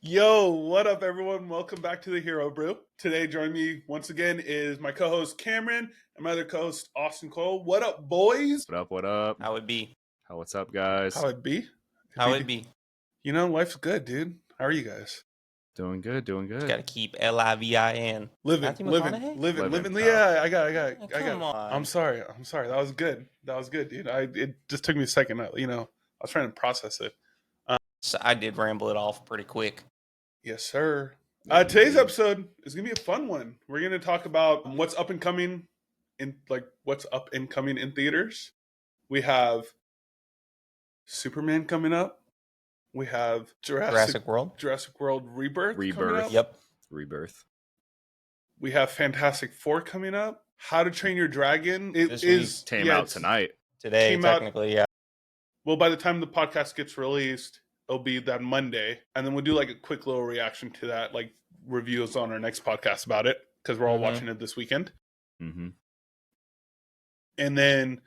Yo, what up, everyone? Welcome back to the Hero Brew. Today, joining me once again is my co-host Cameron and my other co-host Austin Cole. What up, boys? What up? What up? How it be? What's up, guys? How it be? How it be? You know, life's good, dude. How are you guys? Doing good. Doing good. Got to keep LIVIN. Living. Yeah, I got it. Come on. I'm sorry. That was good, dude. It just took me a second. I was trying to process it. So I did ramble it off pretty quick. Yes, sir. Today's episode is gonna be a fun one. We're gonna talk about what's up and coming in theaters. We have Superman coming up. We have Jurassic World Rebirth. Coming up. Yep. Rebirth. We have Fantastic Four coming up. How to Train Your Dragon. Came out tonight. Today, technically, yeah. Well, by the time the podcast gets released, it'll be that Monday, and then we'll do like a quick little reaction to that, like reviews on our next podcast about it, because we're all watching it this weekend. Mm-hmm. And then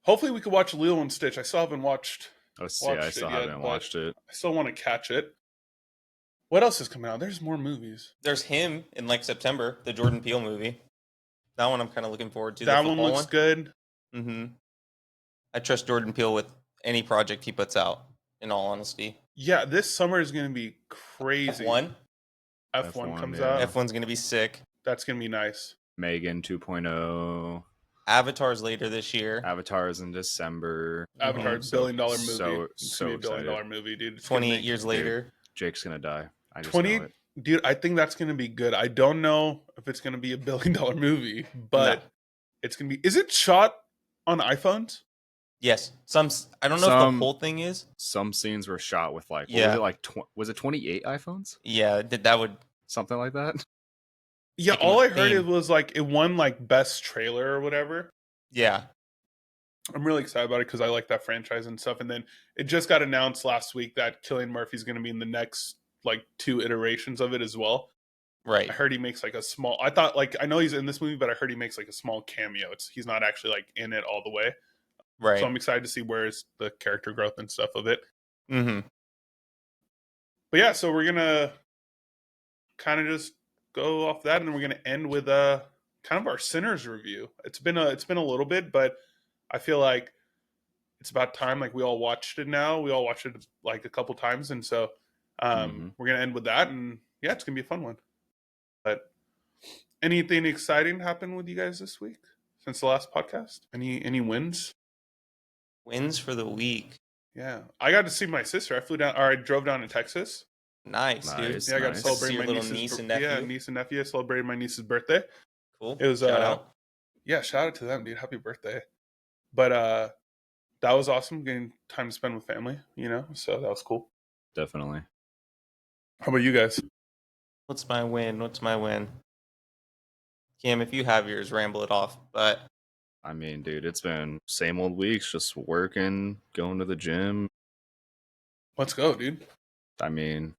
hopefully we could watch Lilo and Stitch. I still haven't watched. I still haven't watched it. I still want to catch it. What else is coming out? There's more movies. There's him in like September, the Jordan Peele movie. That one I'm kind of looking forward to. That one looks good. Mm-hmm. I trust Jordan Peele with any project he puts out, in all honesty. Yeah, this summer is going to be crazy. F1 comes out. F1's going to be sick. That's going to be nice. Megan 2.0. Avatar's later this year. Avatar's in December. Avatar's $1 billion movie. So $1 billion movie, dude. 28 years later. Jake's going to die. I just 20, know it. Dude, I think that's going to be good. I don't know if it's going to be $1 billion movie, but it's going to be... Is it shot on iPhones? Yes. I don't know if the whole thing is. Some scenes were shot with like, was it 28 iPhones? Yeah, that would... Something like that? Yeah, all I heard it was like, it won like best trailer or whatever. Yeah. I'm really excited about it because I like that franchise and stuff. And then it just got announced last week that Cillian Murphy's going to be in the next like 2 iterations of it as well. Right. I heard he makes like a small... I thought like... I know he's in this movie, but I heard he makes like a small cameo. He's not actually like in it all the way. Right. So I'm excited to see where's the character growth and stuff of it. Mm-hmm. But yeah, so we're going to kind of just go off that, and then we're going to end with kind of our Sinners review. It's been a little bit, but I feel like it's about time. Like we all watched it now. We all watched it like a couple times, and so we're going to end with that, and yeah, it's going to be a fun one. But anything exciting happened with you guys this week since the last podcast? Any wins? Wins for the week. Yeah, I got to see my sister. I drove down to Texas. Nice, dude. Yeah, I got to celebrate my niece and nephew. Yeah, niece and nephew. I celebrated my niece's birthday. Cool. It was shout out. Yeah, shout out to them, dude. Happy birthday. But that was awesome, getting time to spend with family, so that was cool. Definitely. How about you guys? What's my win? Cam, if you have yours, ramble it off. But I mean, dude, it's been same old weeks, just working, going to the gym. Let's go, dude. I mean,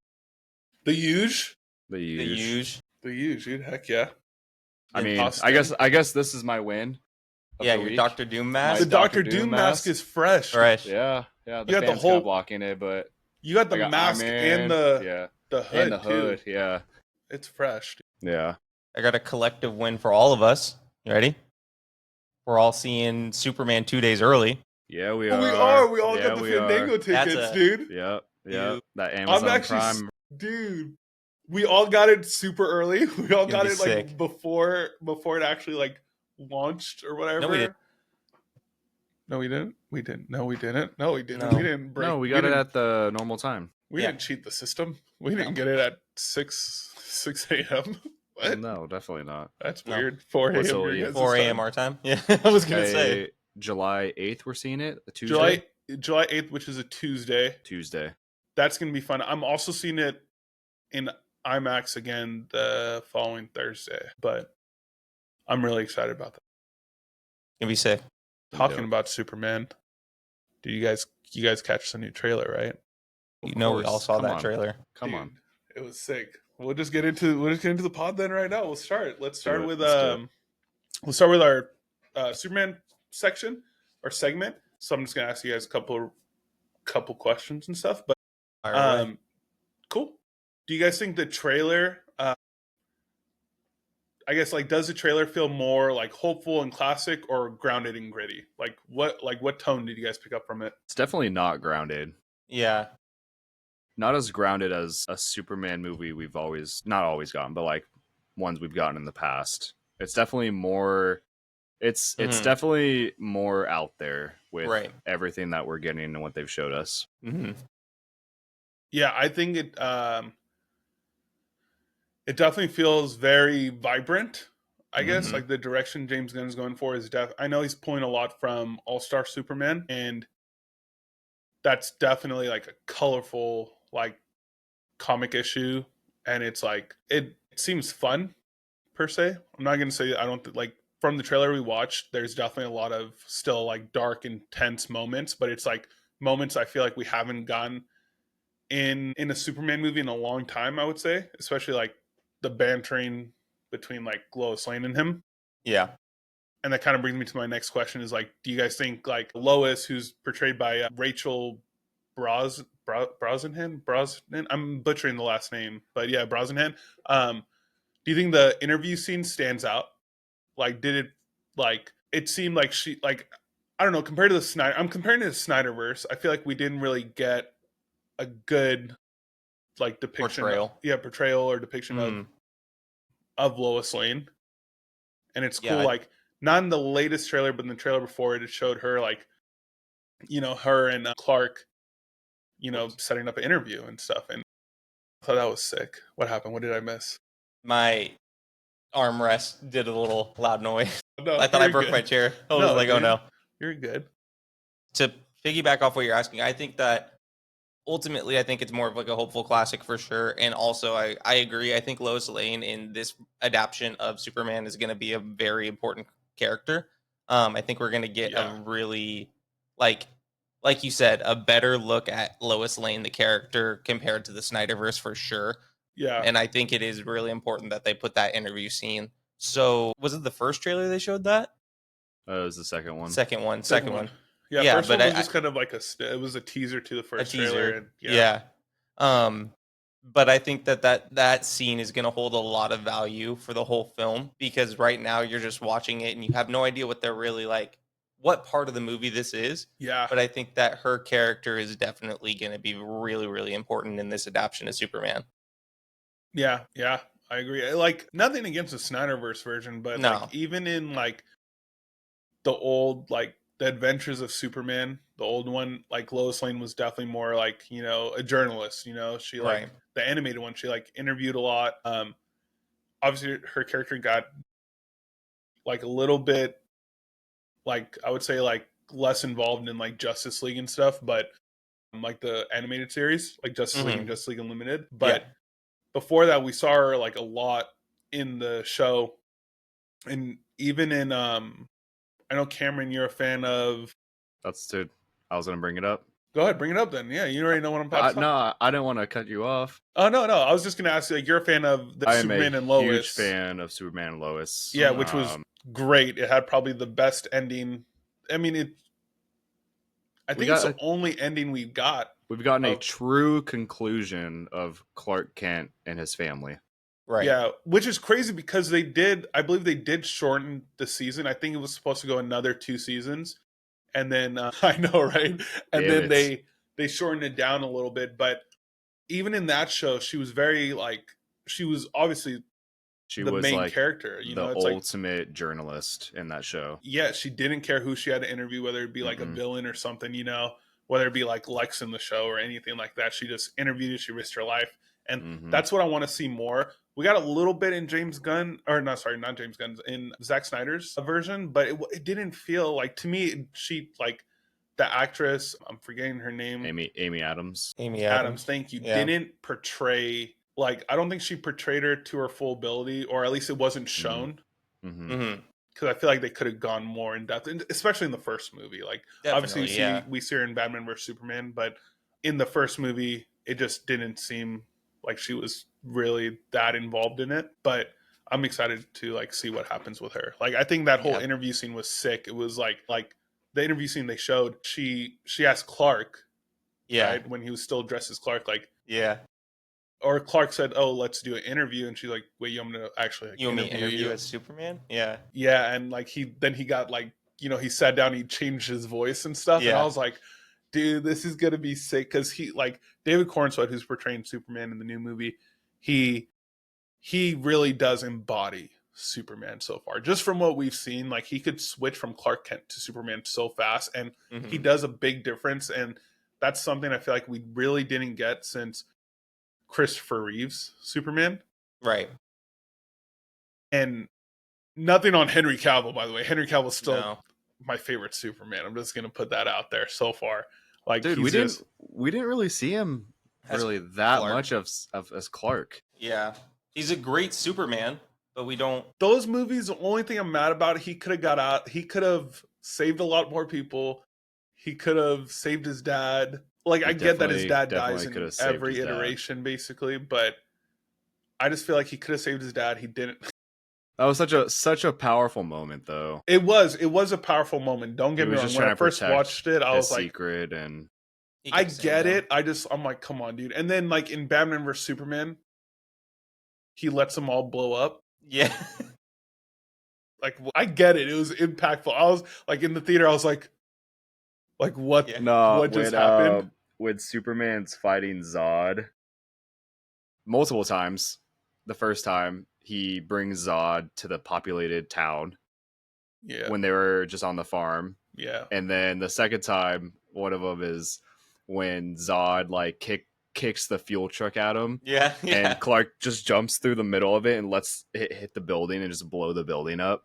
the huge, dude. Heck yeah. I mean, I guess this is my win. Yeah, your Dr. Doom mask. The Dr. Doom mask is fresh. Yeah. The fans kept blocking it, but you got the mask and the hood and the hood. Too. Yeah, it's fresh. Dude. Yeah. I got a collective win for all of us. You ready? We're all seeing Superman 2 days early. Yeah, we are. We all got the Fandango tickets, dude. Yep. That Amazon Prime. Dude, we all got it super early. We all got it like sick. before it actually like launched or whatever. No, we didn't. We didn't. No, we didn't. We got it at the normal time. We didn't cheat the system. We didn't get it at 6 a.m. What? No, definitely not. That's weird. 4 a.m. 4 a.m. our time. Yeah, I was gonna say July 8th. We're seeing it. A Tuesday. July 8th, which is a Tuesday. That's gonna be fun. I'm also seeing it in IMAX again the following Thursday, but I'm really excited about that. Gonna be sick. Talking about Superman. Did you guys catch the new trailer, right? We all saw that trailer. Come on. It was sick. We'll just get into the pod then right now. Let's start with our Superman section or segment. So I'm just gonna ask you guys a couple questions and stuff. But cool. do you guys think the trailer? I guess like does the trailer feel more like hopeful and classic or grounded and gritty? What tone did you guys pick up from it? It's definitely not grounded. Yeah. Not as grounded as a Superman movie we've not always gotten, but like ones we've gotten in the past. It's definitely more it's definitely more out there with everything that we're getting and what they've showed us. Mm-hmm. Yeah, I think it definitely feels very vibrant. I guess like the direction James Gunn's going for is I know he's pulling a lot from All-Star Superman, and that's definitely like a colorful like comic issue, and it's like it seems fun per se. I'm not gonna say I don't like from the trailer we watched. There's definitely a lot of still like dark, intense moments, but it's like moments I feel like we haven't gotten in a Superman movie in a long time. I would say, especially like the bantering between like Lois Lane and him. Yeah. And that kind of brings me to my next question: is like, do you guys think like Lois, who's portrayed by Rachel Brosnahan? I'm butchering the last name, but yeah, Brosnahan. Do you think the interview scene stands out? Like, did it like it seemed like she like I don't know compared to the Snyder? I'm comparing it to the Snyderverse. I feel like we didn't really get a good like depiction, portrayal or depiction of Lois Lane, and it's cool. Like, not in the latest trailer, but in the trailer before it showed her like her and Clark, setting up an interview and stuff, and I thought that was sick. What happened? What did I miss? My armrest did a little loud noise. No, I thought I broke my chair. I was like, oh no. You're good. To piggyback off what you're asking, I think that ultimately, I think it's more of like a hopeful classic for sure. And also, I agree. I think Lois Lane in this adaptation of Superman is going to be a very important character. I think we're going to get a really, like you said, a better look at Lois Lane, the character, compared to the Snyderverse for sure. Yeah. And I think it is really important that they put that interview scene. So, was it the first trailer they showed that? It was the second one. Second one. Yeah, first one was just kind of like it was a teaser to the first trailer. And, yeah. But I think that scene is going to hold a lot of value for the whole film, because right now you're just watching it and you have no idea what they're really like, what part of the movie this is. Yeah. But I think that her character is definitely going to be really, really important in this adaptation of Superman. Yeah, I agree. Like, nothing against the Snyderverse version, but like even in like the old like the Adventures of Superman, the old one, like Lois Lane was definitely more like a journalist. She like the animated one. She like interviewed a lot. Obviously her character got like a little bit like I would say like less involved in like Justice League and stuff, but like the animated series, like Justice League and Justice League Unlimited, but. Before that, we saw her like a lot in the show, and even in I know Cameron, you're a fan of. Dude. I was gonna bring it up. Go ahead, bring it up then. Yeah, you already know what I'm about. No, I didn't want to cut you off. Oh no, I was just gonna ask you. Like, you're a fan of the Superman and Lois. I'm a huge fan of Superman and Lois. Yeah, which was great. It had probably the best ending. I mean, I think it's the only ending we've got. We've gotten a true conclusion of Clark Kent and his family. Right. Yeah, which is crazy because I believe they did shorten the season. I think it was supposed to go another 2 seasons. And then, I know, right? And then they shortened it down a little bit. But even in that show, she was very, like, she was obviously the main like character. The ultimate journalist in that show. Yeah, she didn't care who she had to interview, whether it be like a villain or something, whether it be like Lex in the show or anything like that. She just interviewed, she risked her life. And that's what I want to see more. We got a little bit in in Zack Snyder's version, but it didn't feel like, to me, she, like, the actress, I'm forgetting her name. Amy Adams. Amy Adams, thank you. Yeah. Didn't portray, like, I don't think she portrayed her to her full ability, or at least it wasn't shown. Because I feel like they could have gone more in depth, especially in the first movie. Like, definitely, obviously, we see her in Batman vs Superman, but in the first movie, it just didn't seem like she was really that involved in it. But I'm excited to like see what happens with her. Like, I think that whole interview scene was sick. It was like the interview scene they showed. She asked Clark, right, when he was still dressed as Clark, like, or Clark said, "Oh, let's do an interview," and she's like, "Wait, you want me to actually like, You want me to interview interview you?" as Superman? Yeah. Yeah, and like he got like, he sat down, he changed his voice and stuff, and I Yeah. was like, dude, this is gonna be sick because he like David Cornsweet, who's portraying Superman in the new movie, he really does embody Superman so far. Just from what we've seen, like he could switch from Clark Kent to Superman so fast, and he Mhm. does a big difference, and that's something I feel like we really didn't get since Christopher Reeve's Superman. Right. And nothing on Henry Cavill, by the way. Henry Cavill's still No. my favorite Superman. I'm just gonna put that out there so far. Like Dude, he's just we didn't really see him As really that Clark. much of as Clark. Yeah. He's a great Superman, but we don't. those movies. The only thing I'm mad about, he could have got out. He could have saved a lot more people. He could have saved his dad. Like I get that his dad dies could in have saved every his dad. iteration, basically, but I just feel like he could have saved his dad. He didn't. That was such a powerful moment, though. It was a powerful moment. Don't get He me was wrong. just When trying I to first protect watched it, I his was like, secret, and He I could've saved get him. it. I'm like, come on, dude. And then like in Batman vs Superman, he lets them all blow up. Yeah. Like I get it. It was impactful. I was like in the theater. I was like what? Yeah. no, What just happened? when Superman's fighting Zod multiple times. The first time he brings Zod to the populated town Yeah, when they were just on the farm, yeah, and then the second time, one of them is when Zod like kicks the fuel truck at him. Yeah. Yeah. And Clark just jumps through the middle of it and lets it hit the building and just blow the building up.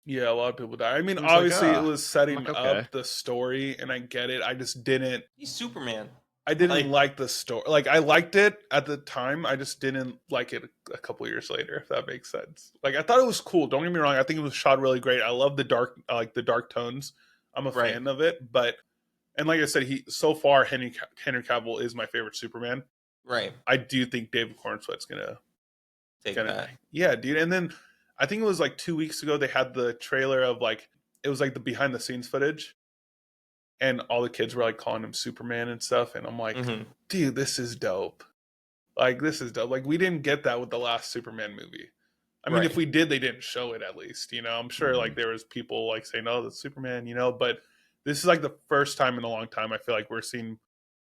yeah. A lot of people die. I mean, He was like, obviously, it "Ah." was setting I'm like, okay. up the story, and I get it. I just didn't. He's Superman. I didn't Like- like the story. Like I liked it at the time. I just didn't like it a couple years later. If that makes sense. Like I thought it was cool. Don't get me wrong. I think it was shot really great. I love the dark, like the dark tones. I'm a Right. fan of it. But and like I said, so far Henry Cavill is my favorite Superman. Right. I do think David Cornsweet's gonna Take that. yeah, dude. And then I think it was like 2 weeks ago they had the trailer of like it was like the behind the scenes footage, and all the kids were like calling him Superman and stuff. And I'm like, Mhm. dude, this is dope. Like this is dope. Like we didn't get that with the last Superman movie. I mean, Right. if we did, they didn't show it at least. I'm sure like there was people like saying, "Oh, that's Superman," but this is like the first time in a long time I feel like we're seeing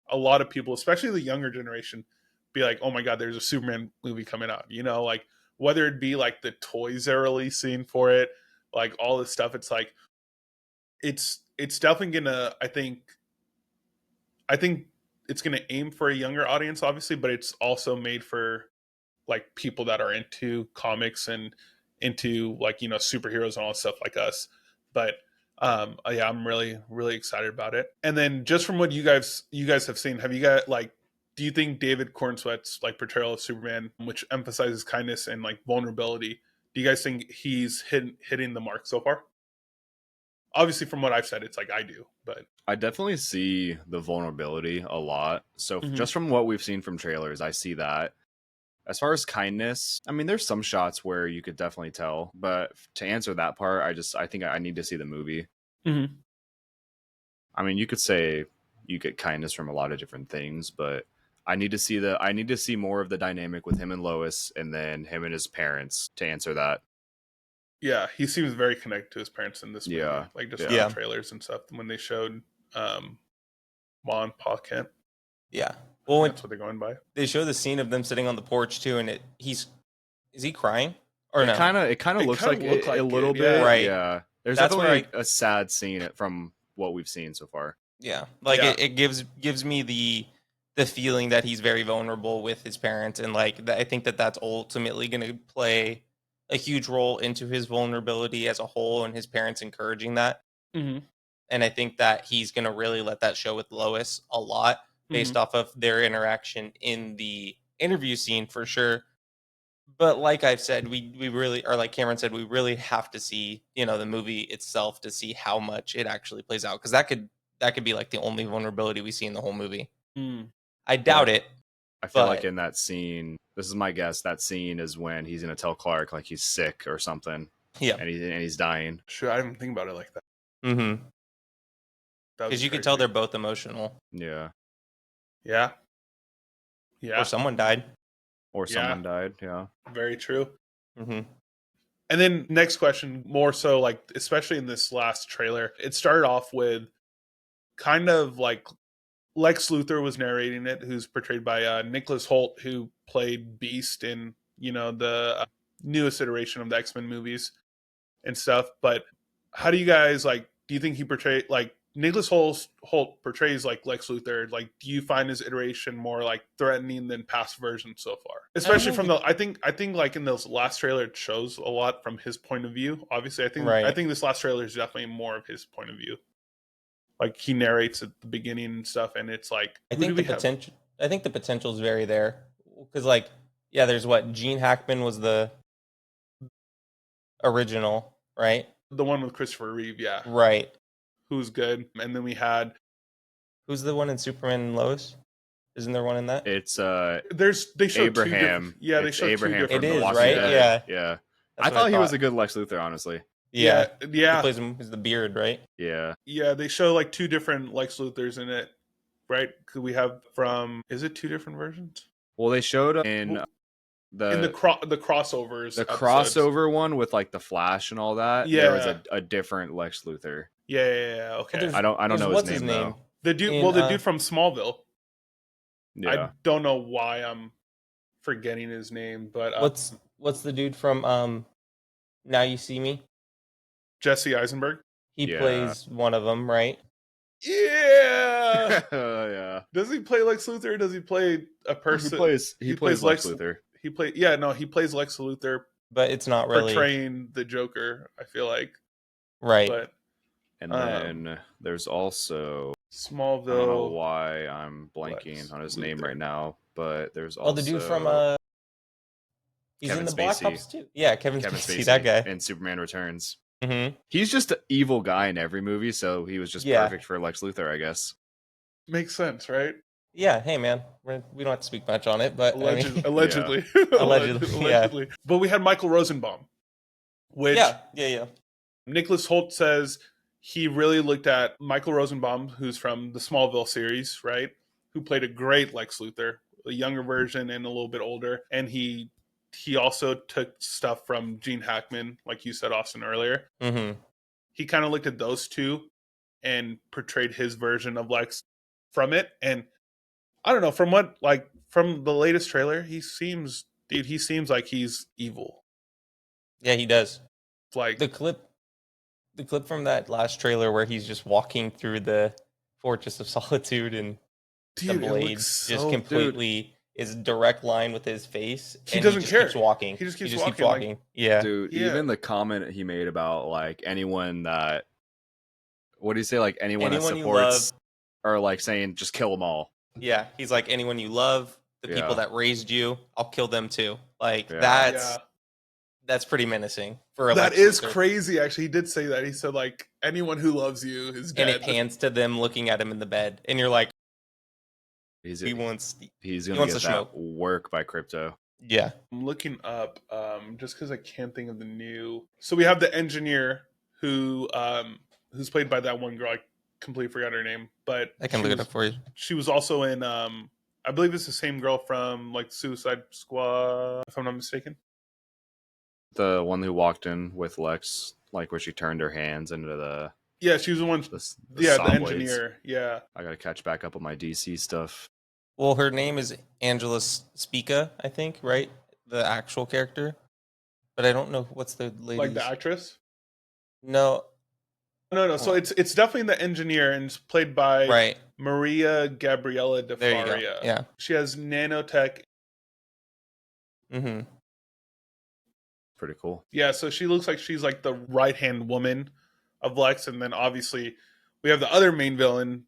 a lot of people, especially the younger generation, be like, "Oh my god, there's a Superman movie coming out." Like whether it be like the toys they're releasing for it, like all this stuff. It's like it's definitely gonna. I think it's gonna aim for a younger audience, obviously, but it's also made for like people that are into comics and into like superheroes and all that stuff like us. But yeah, I'm really really excited about it. And then just from what you guys have seen, have you got like, do you think David Cornsweet's like portrayal of Superman, which emphasizes kindness and like vulnerability, do you guys think he's hitting the mark so far? Obviously from what I've said, it's like I do, but I definitely see the vulnerability a lot. So Mhm. just from what we've seen from trailers, I see that. As far as kindness, I mean, there's some shots where you could definitely tell, but to answer that part, I think I need to see the movie. Mhm. I mean, you could say you get kindness from a lot of different things, but I need to see more of the dynamic with him and Lois, and then him and his parents to answer that. Yeah, he seems very connected to his parents in this movie. Yeah, Like just yeah. from the trailers and stuff. When they showed Ma and Pa Kent, Yeah. Well, when that's what they're going by. they show the scene of them sitting on the porch too, and is he crying or It no? kind of It looks kinda like looked it, like a little it, bit, yeah. Right. Yeah, there's That's definitely where a sad scene from what we've seen so far. Yeah, like Yeah. it gives me the feeling that he's very vulnerable with his parents, and like I think that's ultimately going to play a huge role into his vulnerability as a whole, and his parents encouraging that. Mm-hmm. And I think that he's going to really let that show with Lois a lot based off of their interaction in the interview scene for sure. But like I've said, we really, or like Cameron said, we really have to see the movie itself to see how much it actually plays out, because that could be like the only vulnerability we see in the whole movie. Mm. I doubt But it. I feel But- like in that scene, this is my guess, that scene is when he's gonna tell Clark like he's sick or something, Yeah. and he's dying. Sure, I didn't think about it like that. Mm-hmm. That would Because be you could tell crazy. they're both emotional. Yeah, Yeah. Yeah. Or someone died. Or someone died. Yeah. Very true. Mm-hmm. And then next question, more so like, especially in this last trailer, it started off with kind of like Lex Luthor was narrating it, who's portrayed by Nicholas Hoult, who played Beast in, the newest iteration of the X-Men movies and stuff. But how do you guys do you think he portrayed Nicholas Hoult portrays like Lex Luthor? Like, do you find his iteration more like threatening than past versions so far? Especially from I think like in those last trailer, it shows a lot from his point of view. Obviously, I think this last trailer is definitely more of his point of view. Like, he narrates at the beginning and stuff, and it's like, I think the potential is very there, because there's Gene Hackman was the original, right? The one with Christopher Reeve, yeah, Right. who's good. And then we had who's the one in Superman and Lois? Isn't there one in that? It's they showed Abraham. They showed Abraham 2 different. It is, Walking right? Dead. Yeah. Yeah. That's I what thought he was a good Lex Luthor, honestly. Yeah. He plays him. He's the beard, right? Yeah. Yeah, they show like 2 different Lex Luthors in it, right? Could we have is it 2 different versions? Well, they showed in the crossovers. The episodes. crossover one with like the Flash and all that. Yeah. There was a different Lex Luthor. Yeah. Okay. I don't know his name though. The dude, the dude from Smallville. Yeah. I don't know why I'm forgetting his name, but what's the dude from Now You See Me? Jesse Eisenberg. He plays one of them, right? Yeah. Yeah. Does he play Lex Luthor? Or does he play a person? He plays Lex Luthor. He plays Lex Luthor, but it's not really portraying the Joker, I feel like. Right. But and then there's also Smallville. I don't know why I'm blanking on his name right now, but there's also the dude from he's Kevin in the Spacey. Black Ops too. Yeah, Kevin Spacey, that guy. And Superman Returns. Mm-hmm. He's just an evil guy in every movie, so he was just perfect for Lex Luthor, I guess. Makes sense, right? Yeah. Hey, man, we don't have to speak much on it, but allegedly, allegedly. But we had Michael Rosenbaum, which yeah. Nicholas Hoult says he really looked at Michael Rosenbaum, who's from the Smallville series, right? Who played a great Lex Luthor, a younger version and a little bit older, and he also took stuff from Gene Hackman, like you said, Austin, earlier. Mm-hmm. He kind of looked at those two and portrayed his version of Lex from it. And I don't know, from the latest trailer, he seems like he's evil. Yeah, he does. Like the clip from that last trailer where he's just walking through the Fortress of Solitude and the blade just completely is direct line with his face. He doesn't care. Keeps walking. He just keeps walking. Yeah. Dude, even the comment he made about like anyone that, what do you say? Like anyone that supports or like saying just kill them all. Yeah. He's like, anyone you love, the people that raised you, I'll kill them too. Like that's pretty menacing for a That is crazy. Actually, he did say that. He said like anyone who loves you is dead. And it pans to them looking at him in the bed, and you're like, he's gonna get that work by Crypto. Yeah. I'm looking up just because I can't think of the new. So we have the engineer who's played by that one girl. I completely forgot her name, but I can look it up for you. She was also in I believe it's the same girl from like Suicide Squad, if I'm not mistaken. The one who walked in with Lex, like where she turned her hands into the. Yeah, she was the one. The engineer. Yeah. I gotta catch back up on my DC stuff. Well, her name is Angela Spica, I think, right? The actual character, but I don't know what's the lady. Like the actress? No. So it's definitely the engineer, and it's played by Right. Maria Gabriela De There you Faria. go. Yeah. She has nanotech. Mm-hmm. Pretty cool. Yeah, so she looks like she's like the right-hand woman of Lex, and then obviously we have the other main villain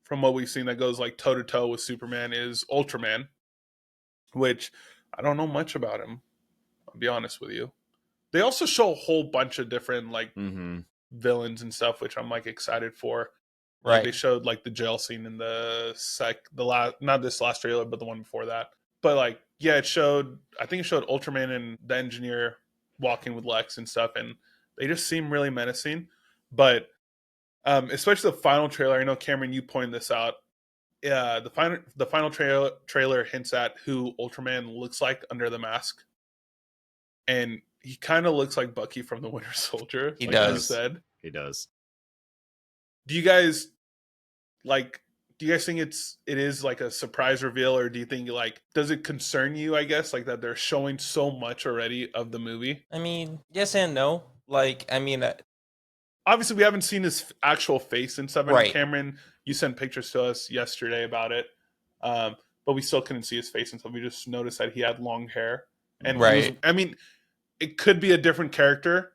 from what we've seen that goes like toe-to-toe with Superman is Ultraman, which I don't know much about him, I'll be honest with you. They also show a whole bunch of different like villains and stuff, which I'm like excited for. Right. Like, they showed like the jail scene in not this last trailer, but the one before that. But like, yeah, I think it showed Ultraman and the engineer walking with Lex and stuff, and they just seem really menacing. But especially the final trailer, I know Cameron, you pointed this out. the final trailer hints at who Ultraman looks like under the mask, and he kind of looks like Bucky from the Winter Soldier. He like does. you said. He does. Do you guys like? Do you guys think it is like a surprise reveal, or do you think like does it concern you? I guess like that they're showing so much already of the movie. I mean, yes and no. Like, I mean, Obviously, we haven't seen his actual face and stuff. Right. Cameron, you sent pictures to us yesterday about it, but we still couldn't see his face and stuff. We just noticed that he had long hair, and Right. I mean, it could be a different character.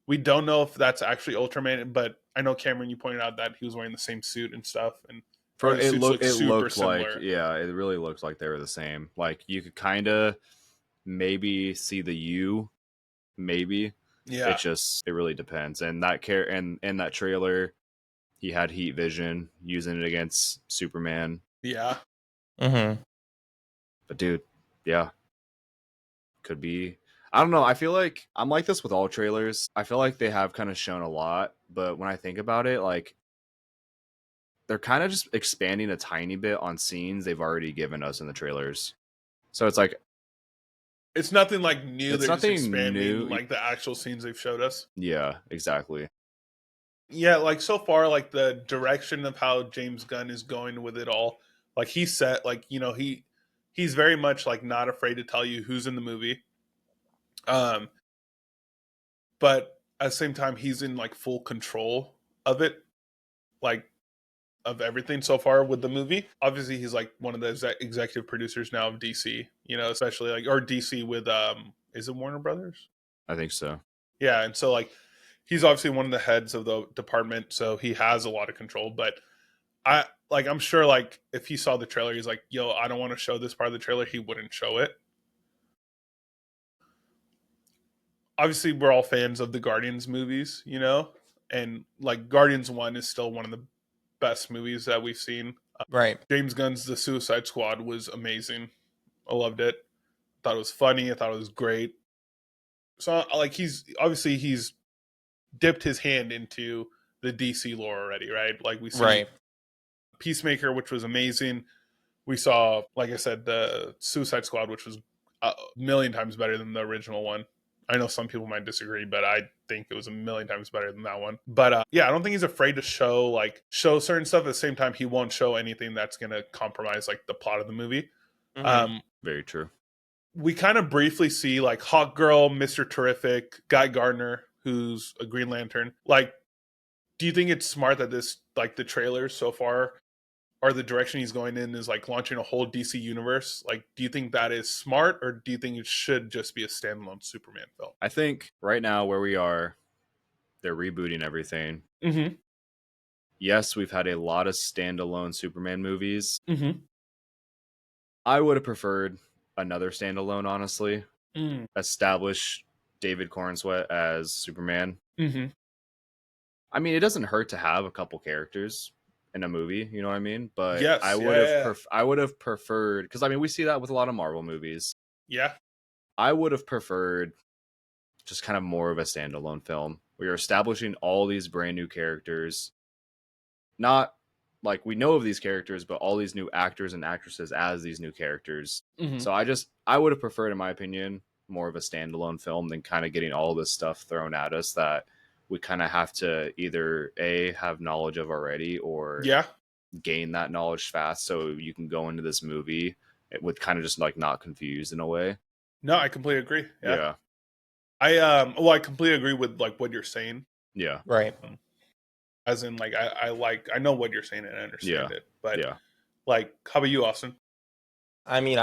We don't know if that's actually Ultraman, but I know Cameron, you pointed out that he was wearing the same suit and stuff, and the It suits look super looked similar. like, yeah, it really looks like they were the same. Like you could kind of maybe see the U, maybe. Yeah, It really depends. And that in that trailer, he had heat vision using it against Superman. yeah. mm-hmm. But dude, yeah, could be. I don't know. I feel like I'm like this with all trailers. I feel like they have kind of shown a lot, but when I think about it, like they're kind of just expanding a tiny bit on scenes they've already given us in the trailers. So it's like It's nothing like new. It's They're nothing just expanding new. like the actual scenes they've showed us. Yeah, exactly. Yeah, like so far, like the direction of how James Gunn is going with it all, like he said, like he's very much like not afraid to tell you who's in the movie, but at the same time he's in like full control of it, like of everything so far with the movie. Obviously, he's like one of the executive producers now of DC, especially like or DC with is it Warner Brothers? I think so. Yeah, and so like he's obviously one of the heads of the department, so he has a lot of control. But I'm sure like if he saw the trailer, he's like, "Yo, I don't want to show this part of the trailer." He wouldn't show it. Obviously, we're all fans of the Guardians movies, and like Guardians 1 is still one of the best movies that we've seen. Right. James Gunn's The Suicide Squad was amazing. I loved it. Thought it was funny. I thought it was great. So like he's dipped his hand into the DC lore already, right? Like we see Right. Peacemaker, which was amazing. We saw, like I said, the Suicide Squad, which was a million times better than the original one. I know some people might disagree, but I think it was a million times better than that one. But yeah, I don't think he's afraid to show certain stuff. At the same time, he won't show anything that's going to compromise like the plot of the movie. Mm-hmm. Very true. We kind of briefly see like Hawk Girl, Mr. Terrific, Guy Gardner, who's a Green Lantern. Like, do you think it's smart that this, like the trailers so far, or the direction he's going in is like launching a whole DC universe? Like, do you think that is smart, or do you think it should just be a standalone Superman film? I think right now where we are, they're rebooting everything. Mm-hmm. Yes, we've had a lot of standalone Superman movies. Mm-hmm. I would have preferred another standalone, honestly. Mm. Establish David Cornsweet as Superman. Mm-hmm. I mean, it doesn't hurt to have a couple characters in a movie, you know what I mean? But Yes, I would have preferred, because I mean we see that with a lot of Marvel movies. Yeah. I would have preferred just kind of more of a standalone film where you're establishing all these brand new characters. Not like we know of these characters, but all these new actors and actresses as these new characters. Mm-hmm. So I would have preferred, in my opinion, more of a standalone film than kind of getting all this stuff thrown at us that we kind of have to either have knowledge of already or gain that knowledge fast so you can go into this movie with kind of just like not confused in a way. No, I completely agree. Yeah. I completely agree with like what you're saying. Yeah. Right. As in like I know what you're saying and I understand it. But like, how about you, Austin? I mean,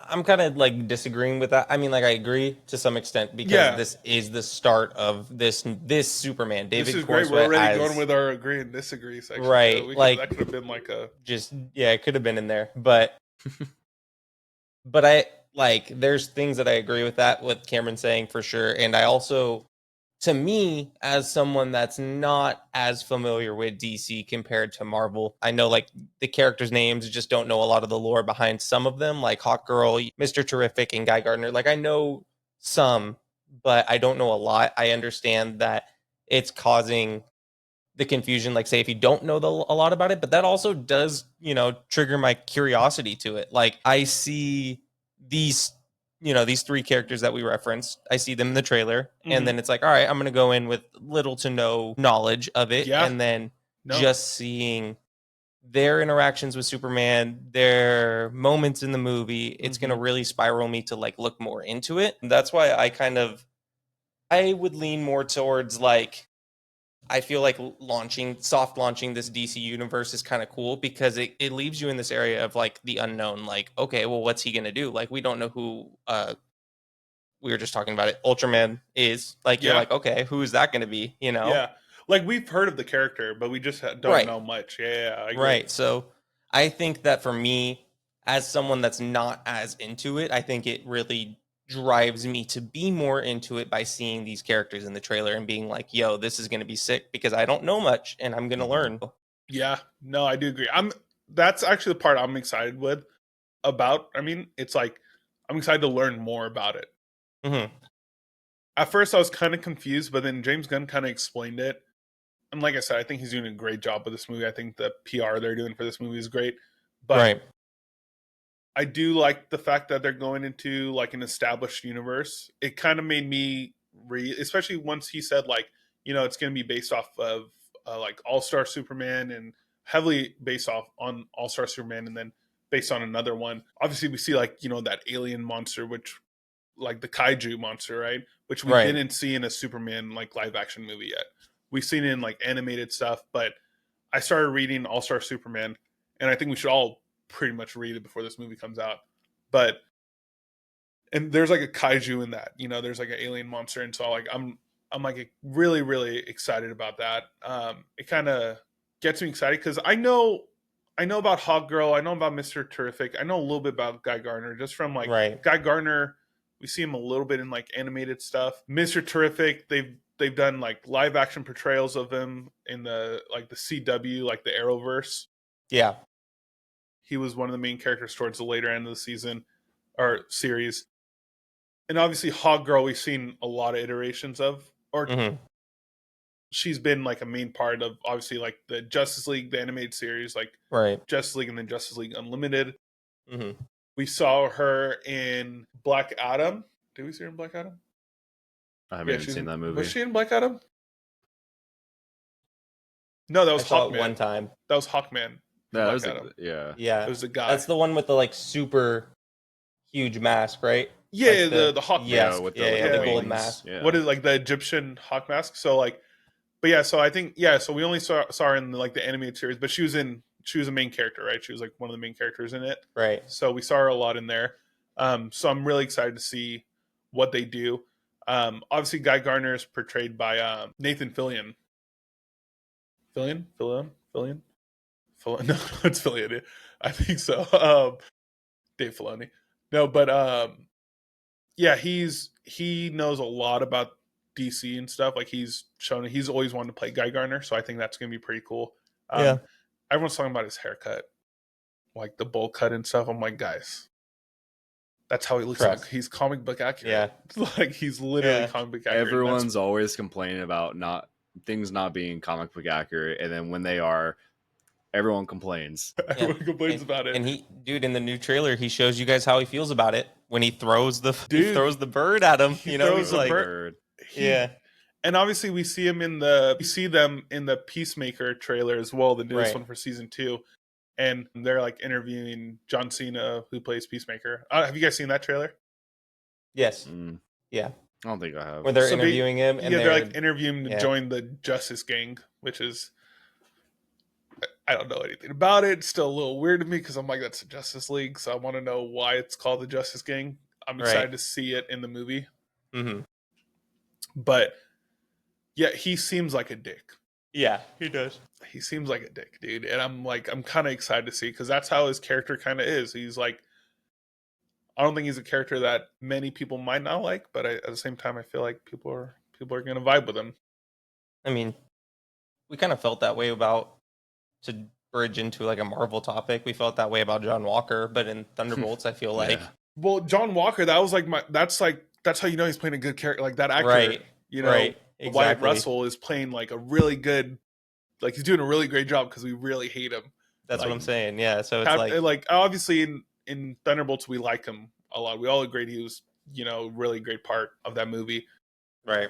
I'm kind of like disagreeing with that. I mean, like I agree to some extent because this is the start of this Superman. David this is Cornsweet great. We're already going with our agree and disagree section. Right. So like that could have been like a it could have been in there, but I like there's things that I agree with that with Cameron saying for sure, and I also, to me, as someone that's not as familiar with DC compared to Marvel, I know like the characters' names, just don't know a lot of the lore behind some of them, like Hawkgirl, Mr. Terrific, and Guy Gardner. Like I know some, but I don't know a lot. I understand that it's causing the confusion, like say if you don't know a lot about it, but that also does, trigger my curiosity to it. Like I see these, these three characters that we referenced. I see them in the trailer, and then it's like, all right, I'm going to go in with little to no knowledge of it. Yeah. And then just seeing their interactions with Superman, their moments in the movie, it's going to really spiral me to like look more into it. And that's why I would lean more towards like, I feel like soft launching this DC universe is kind of cool because it leaves you in this area of like the unknown. Like, okay, well, what's he gonna do? Like, we don't know who. We were just talking about it. Ultraman is like, you're like, okay, who is that gonna be? Yeah, like we've heard of the character, but we just don't know much. Yeah, I agree. Right. So I think that for me, as someone that's not as into it, I think it really drives me to be more into it by seeing these characters in the trailer and being like, yo, this is going to be sick because I don't know much and I'm going to learn. Yeah, no, I do agree. That's actually the part I'm excited with about. I mean, it's like I'm excited to learn more about it. At first I was kind of confused, but then James Gunn kind of explained it. And like I said, I think he's doing a great job with this movie. I think the PR they're doing for this movie is great. But I do like the fact that they're going into like an established universe. It kind of made me especially once he said like, it's going to be based off of like All-Star Superman and heavily based off on All-Star Superman and then based on another one. Obviously we see like, that alien monster, which like the kaiju monster, right? Which we didn't see in a Superman like live action movie yet. We've seen it in like animated stuff, but I started reading All-Star Superman and I think we should all pretty much read it before this movie comes out. And there's like a kaiju in that, there's like an alien monster. And so like, I'm like really, really excited about that. It kind of gets me excited because I know about Hawkgirl. I know about Mr. Terrific. I know a little bit about Guy Gardner just from like Guy Gardner. We see him a little bit in like animated stuff. Mr. Terrific, they've done like live action portrayals of him in the CW, like the Arrowverse. Yeah. He was one of the main characters towards the later end of the season or series. And obviously Hawkgirl we've seen a lot of iterations of, or she's been like a main part of obviously like the Justice League, the animated series, like Justice League and then Justice League Unlimited. We saw her in Black Adam. Did we see her in Black Adam? I haven't seen that movie. Was she in Black Adam? No, that was Hawkman. One time. That was Hawkman. Yeah, It was the guy. That's the one with the like super huge mask, right? Yeah, like the Hawk mask. With the gold mask. Yeah. What is like the Egyptian hawk mask? So like, but yeah, so I think so we only saw her in like the animated series, but she was a main character, right? She was like one of the main characters in it, right? So we saw her a lot in there. So I'm really excited to see what they do. Obviously, Guy Gardner is portrayed by Nathan Fillion. Fillion? No, it's Fillion. I think so. Dave Filoni. No, but yeah, he knows a lot about DC and stuff. Like he's always wanted to play Guy Gardner, so I think that's gonna be pretty cool. Everyone's talking about his haircut, like the bowl cut and stuff. I'm like, guys, that's how he looks like. He's comic book accurate. Yeah, like he's literally comic book accurate. Everyone's always complaining about things not being comic book accurate, and then when they are, everyone complains. Everyone complains about it. And in the new trailer, he shows you guys how he feels about it when he throws the bird at him. He throws the bird. And obviously we see them in the Peacemaker trailer as well, the newest one for season 2. And they're like interviewing John Cena, who plays Peacemaker. Have you guys seen that trailer? Yes. Yeah. I don't think I have. Where they're interviewing him, and they're like interviewing him to join the Justice Gang, which is, I don't know anything about it. It's still a little weird to me because I'm like, that's the Justice League, so I want to know why it's called the Justice Gang. I'm excited to see it in the movie. But yeah, he seems like a dick. Yeah, he does. He seems like a dick, dude. And I'm kind of excited to see because that's how his character kind of is. He's like, I don't think he's a character that many people might not like, but at the same time, I feel like people are going to vibe with him. I mean, we kind of felt that way to bridge into like a Marvel topic. We felt that way about John Walker, but in Thunderbolts, I feel like, well, John Walker, that was like that's how you know he's playing a good character, like that actor, right? Exactly. Wyatt Russell is playing like a really good like he's doing a really great job because we really hate him. That's like, what I'm saying. Yeah. So it's like obviously in Thunderbolts we like him a lot. We all agreed he was, you know, a really great part of that movie. right.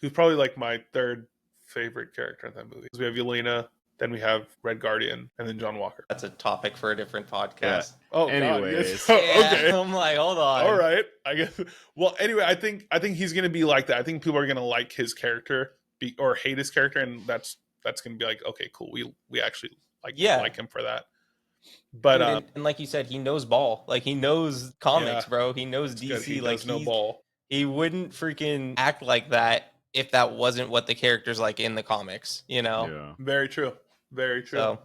He was probably like my third favorite character in that movie. We have Yelena, then we have Red Guardian, and then John Walker. That's a topic for a different podcast. Yeah. Oh, Anyways. God, yes. Yeah, Okay. I'm like, hold on. All right. I guess. Well, anyway, I think he's gonna be like that. I think people are gonna like his character or hate his character, and that's gonna be like, okay, cool. We actually like him for that. But and like you said, he knows ball. Like he knows comics, Yeah. bro. He knows DC. he like does know ball. He wouldn't freaking act like that if that wasn't what the character's like in the comics. You know. Yeah. Very true. Very true. So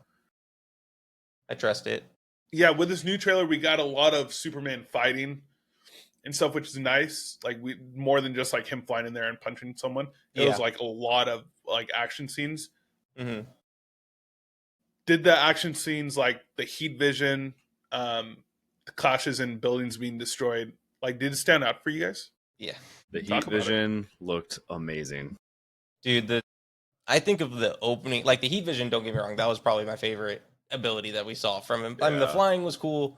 I trust it. Yeah, with this new trailer, we got a lot of Superman fighting and stuff, which is nice. Like we more than just like him flying in there and punching someone. It was like a lot of like action scenes. Mm-hmm. Did the action scenes like the heat vision, the clashes in buildings being destroyed, like did it stand out for you guys? Yeah. The Talk heat about vision looked amazing. Dude, I think of the opening, like the heat vision, don't get me wrong, that was probably my favorite ability that we saw from him. I mean, the Yeah. flying was cool.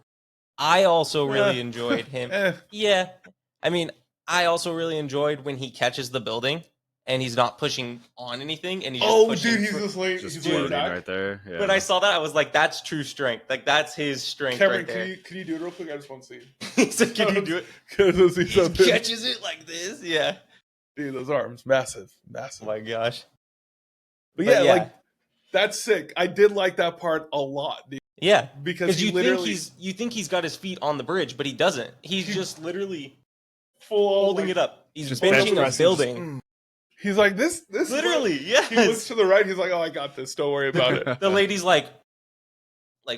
I also really enjoyed him. Yeah. I mean, I also really enjoyed when he catches the building and he's not pushing on anything and he's just pushing. Dude, he's just laying, Just he's laying floating back. right there. Yeah. When I saw that, I was like, that's true strength. Like, that's his strength Cameron, right there. can you do it real quick? I just want to see. He said, can you do it? See He something. catches it like this. Yeah. Dude, those arms, massive. Oh my gosh. But yeah, like that's sick. I did like that part a lot, dude. Yeah, because you literally think he's got his feet on the bridge, but he doesn't. He's just literally full holding it up. He's just benching a pressing, building. He's like this. Literally, yes. He looks to the right. He's like, "Oh, I got this. Don't worry about it." The lady's like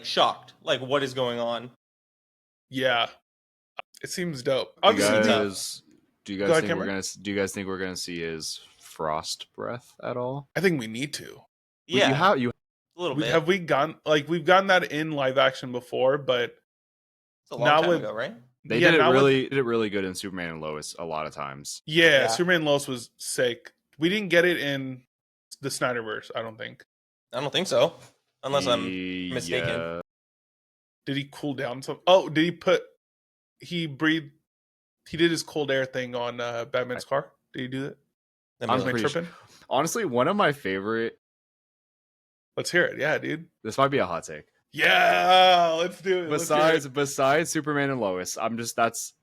shocked. Like, what is going on? Yeah, it seems dope. Do Obviously, you Go guys ahead, think we're Cameron. do you guys think we're gonna see his frost breath at all? I think we need to. Yeah, You a little bit. Have we gone we've gotten that in live action before, but It's a long now time with- ago, right? They Yeah, did now it really good in Superman and Lois a lot of times. yeah, Yeah. Superman Lois was sick. We didn't get it in the Snyderverse. I don't think. I don't think so, unless I'm mistaken. Yeah. Did he cool down some? Oh, did he put? He breathed. He did his cold air thing on Batman's car. Did he do that? Let I'm me Am I look. pretty tripping? Honestly, one of my favorite. Let's hear it. Yeah, dude. This might be a hot take. Yeah, let's do it. Besides Superman and Lois, that's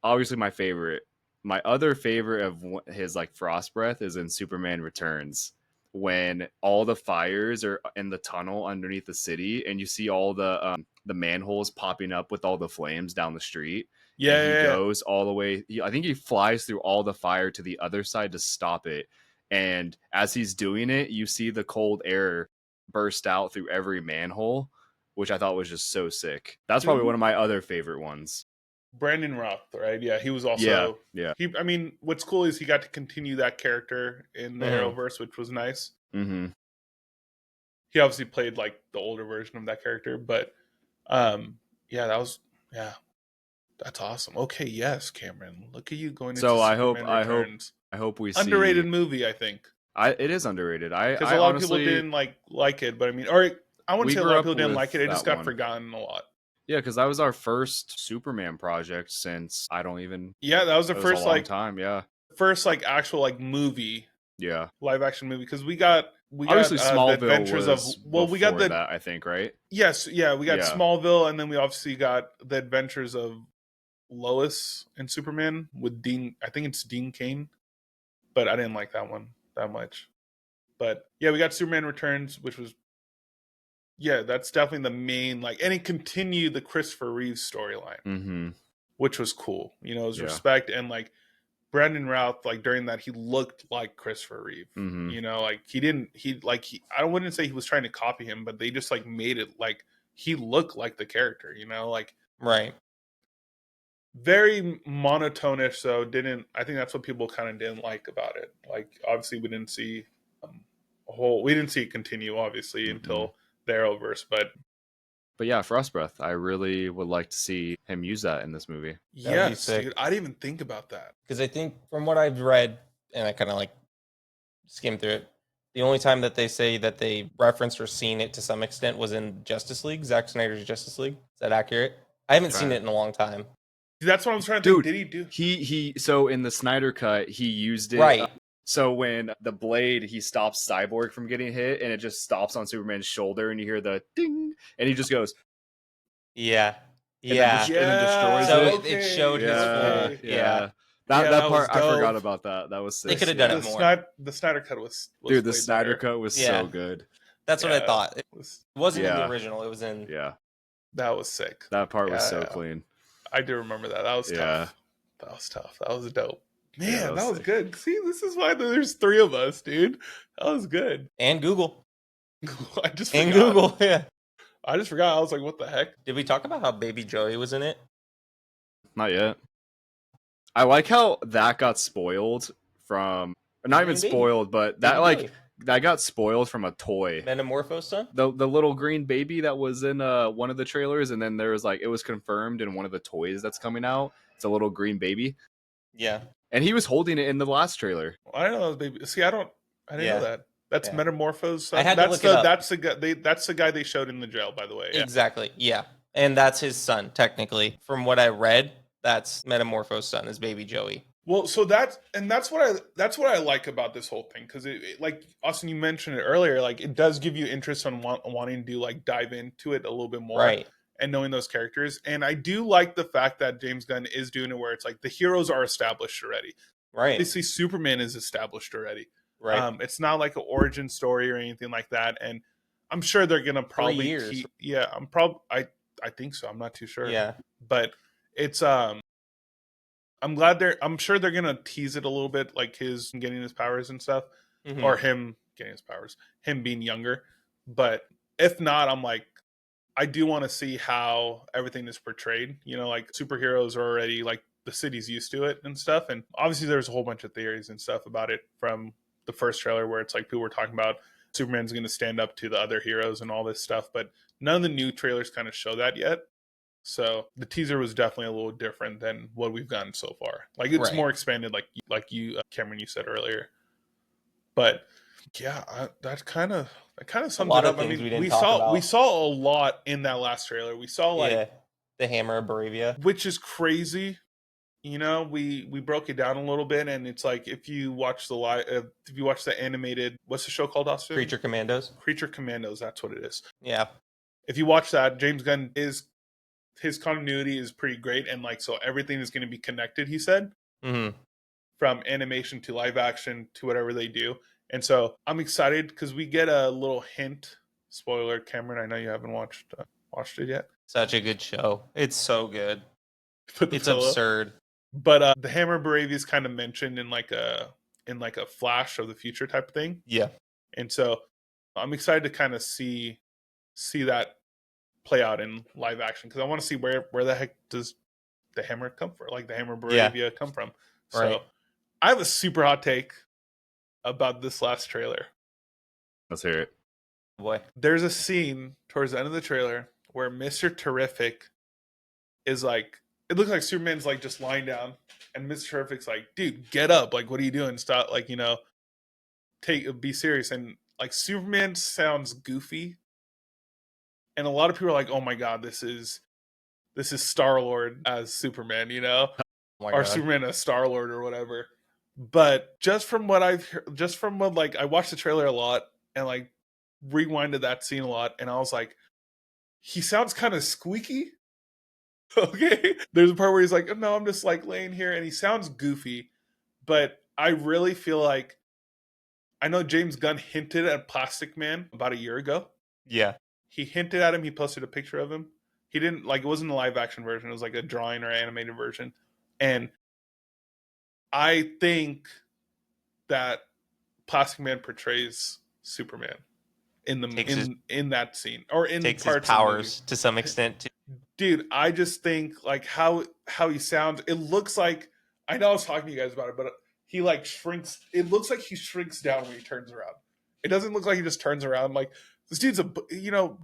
obviously my favorite. My other favorite of his like frost breath is in Superman Returns, when all the fires are in the tunnel underneath the city, and you see all the manholes popping up with all the flames down the street. Yeah, And he yeah, goes all the way. I think he flies through all the fire to the other side to stop it. And as he's doing it, you see the cold air burst out through every manhole, which I thought was just so sick. That's probably one of my other favorite ones. Brandon Routh, right? Yeah, he was also. Yeah. I mean, what's cool is he got to continue that character in the Arrowverse, which was nice. Mm-hmm. He obviously played like the older version of that character, but that's awesome. Okay, yes, Cameron, look at you going. Into So Superman I Returns. hope we see Underrated movie, I think, it is underrated. because I a lot honestly, of people didn't like it, but I mean, or I wouldn't We say a grew lot of up people didn't with like it. It just that got one. forgotten a lot. Yeah, because that was our first Superman project since I don't even. Yeah, that was the It was first a long like time. Yeah, actual like movie, yeah. live action movie, because we got Obviously, the Smallville Adventures was we got before the that, I think, right? yes, yeah, we got Yeah. Smallville, and then we obviously got the Adventures of Lois and Superman with Dean. I think it's Dean Cain, but I didn't like that one that much. But yeah, we got Superman Returns, which was that's definitely the main and it continued the Christopher Reeves storyline, Mm-hmm. which was cool. You know, his Yeah. respect, and Brandon Routh, during that, he looked like Christopher Reeve. Mm-hmm. You know, I wouldn't say he was trying to copy him, but they just made it he looked like the character, you know, Right. very monotonish. So I think that's what people kind of didn't like about it. Obviously we didn't see we didn't see it continue, obviously, Mhm. until the Arrowverse, but yeah, Frost Breath. I really would like to see him use that in this movie. That'd be yes, sick. dude, I didn't even think about that. Because I think from what I've read, and I kind of skimmed through it, The only time that they say that they referenced or seen it to some extent was in Justice League, Zack Snyder's Justice League. Is that accurate? I haven't seen it in a long time. That's what I was trying to think. Did he do? He so in the Snyder cut, he used it. Right. So when the blade, he stops Cyborg from getting hit, and it just stops on Superman's shoulder, and you hear the ding, and he just goes, Yeah. and Yeah. then destroys So it. it showed his full. Yeah. That part, I forgot about that. That was sick. They could have done it more. The Snyder cut was dude, the Snyder cut was so good. That's what I thought. It wasn't in the original. It was in. Yeah. That was sick. That part was so clean. I do remember that. That was tough. That was tough. That was dope. Man, that was good. See, this is why there's 3 of us, dude. That was good. And Google. I just forgot. And Google, yeah. I just forgot. I was like, what the heck? Did we talk about how Baby Joey was in it? Not yet. I like how that got spoiled from, not even spoiled, but that that got spoiled from a toy. Metamorpho's son? The little green baby that was in one of the trailers, and then there was it was confirmed in one of the toys that's coming out. It's a little green baby. Yeah. And he was holding it in the last trailer. I didn't know that was baby. See, I didn't know that. That's Metamorpho's son. I had to look it up. That's the guy they showed in the jail, by the way. Yeah. Exactly. Yeah. And that's his son, technically. From what I read, that's Metamorpho's son is Baby Joey. Well, so that's what I like about this whole thing, because it like Austin, you mentioned it earlier, like it does give you interest on wanting to like dive into it a little bit more, right? And knowing those characters, and I do like the fact that James Gunn is doing it where it's like the heroes are established already, right? Obviously, Superman is established already, right? It's not like an origin story or anything like that, and I'm sure they're gonna probably I think so. I'm not too sure, but it's I'm sure they're gonna tease it a little bit, like his getting his powers and stuff, or him getting his powers, him being younger. But if not, I'm like, I do want to see how everything is portrayed. You know, like superheroes are already like the city's used to it and stuff. And obviously, there's a whole bunch of theories and stuff about it from the first trailer, where it's like people were talking about Superman's going to stand up to the other heroes and all this stuff. But none of the new trailers kind of show that yet. So the teaser was definitely a little different than what we've gotten so far. Like it's more expanded, like you, Cameron, you said earlier. But yeah, that kind of sums it up. I mean, we saw a lot in that last trailer. We saw the Hammer of Baravia, which is crazy. You know, we broke it down a little bit, and it's like if you watch the animated, what's the show called, Austin? Creature Commandos. Creature Commandos, that's what it is. Yeah. If you watch that, James Gunn his continuity is pretty great, and like so everything is going to be connected, he said, from animation to live action to whatever they do. And so I'm excited because we get a little hint. Spoiler, Cameron, I know you haven't watched it yet. Such a good show. It's so good. It's absurd. But the Hammer of Baravia is kind of mentioned in like a flash of the future type of thing. Yeah. And so I'm excited to kind of see that play out in live action, because I want to see where the heck does the hammer come from, like the Hammer of Baravia come from. So I have a super hot take about this last trailer. Let's hear it. Boy, there's a scene towards the end of the trailer where Mr. Terrific is like, it looks like Superman's like just lying down, and Mr. Terrific's like, dude, get up, like what are you doing, stop, like, you know, be serious. And like Superman sounds goofy, and a lot of people are like, oh my god, this is Star-Lord as Superman, you know, or Superman as Star-Lord or whatever. But just from what I've heard, like I watched the trailer a lot and like rewinded that scene a lot, and I was like, he sounds kind of squeaky. Okay, there's a part where he's like, no, I'm just like laying here, and he sounds goofy. But I really feel like, I know James Gunn hinted at Plastic Man about a year ago. Yeah, he hinted at him. He posted a picture of him. He didn't, like, it wasn't a live action version. It was like a drawing or animated version. And I think that Plastic Man portrays Superman in that scene, or in takes parts his powers to some extent too. Dude, I just think like how he sounds. It looks like, I know I was talking to you guys about it, but he like shrinks. It looks like he shrinks down when he turns around. It doesn't look like he just turns around. Like, this dude's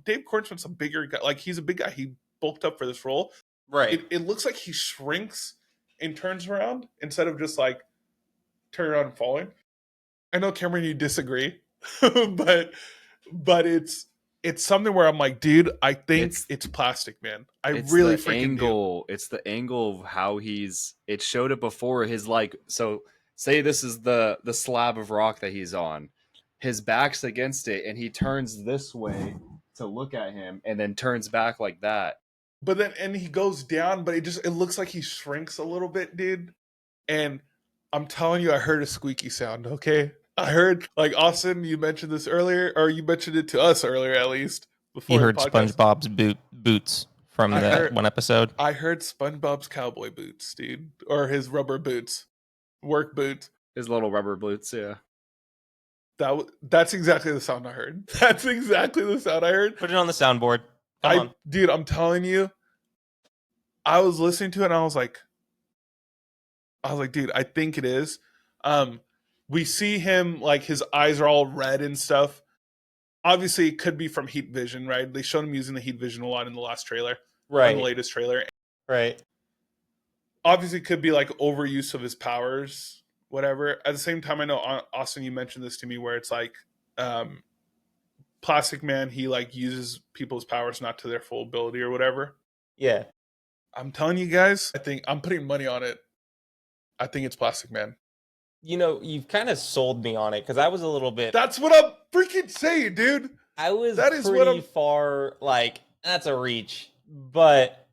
Dave Cornsman's a bigger guy. Like, he's a big guy. He bulked up for this role. Right. It looks like he shrinks and turns around instead of just like turning around and falling. I know, Cameron, you disagree, but it's something where I'm like, dude, I think it's Plastic Man. I really freaking do. It's the angle of how it showed it before his like, so say this is the slab of rock that he's on. His back's against it and he turns this way to look at him and then turns back like that. But then and he goes down, but it looks like he shrinks a little bit, dude. And I'm telling you, I heard a squeaky sound, okay? I heard, like, Austin, you mentioned this earlier, or you mentioned it to us earlier, at least. Before you heard SpongeBob's boots from that one episode. I heard SpongeBob's cowboy boots, dude. Or his rubber boots. Work boots. His little rubber boots, yeah. That's exactly the sound I heard. That's exactly the sound I heard. Put it on the soundboard. Come on. Dude, I'm telling you, I was listening to it and I was like, dude, I think it is. We see him, like, his eyes are all red and stuff. Obviously, it could be from heat vision, right? They showed him using the heat vision a lot in the last trailer. Right. In the latest trailer. Right. Obviously, it could be, like, overuse of his powers, whatever. At the same time, I know, Austin, you mentioned this to me, where it's like, Plastic Man, he, like, uses people's powers not to their full ability or whatever. Yeah. I'm telling you guys, I think I'm putting money on it. I think it's Plastic Man. You know, you've kind of sold me on it because I was a little bit. That's what I'm freaking saying, dude. I was pretty far, like, that's a reach. But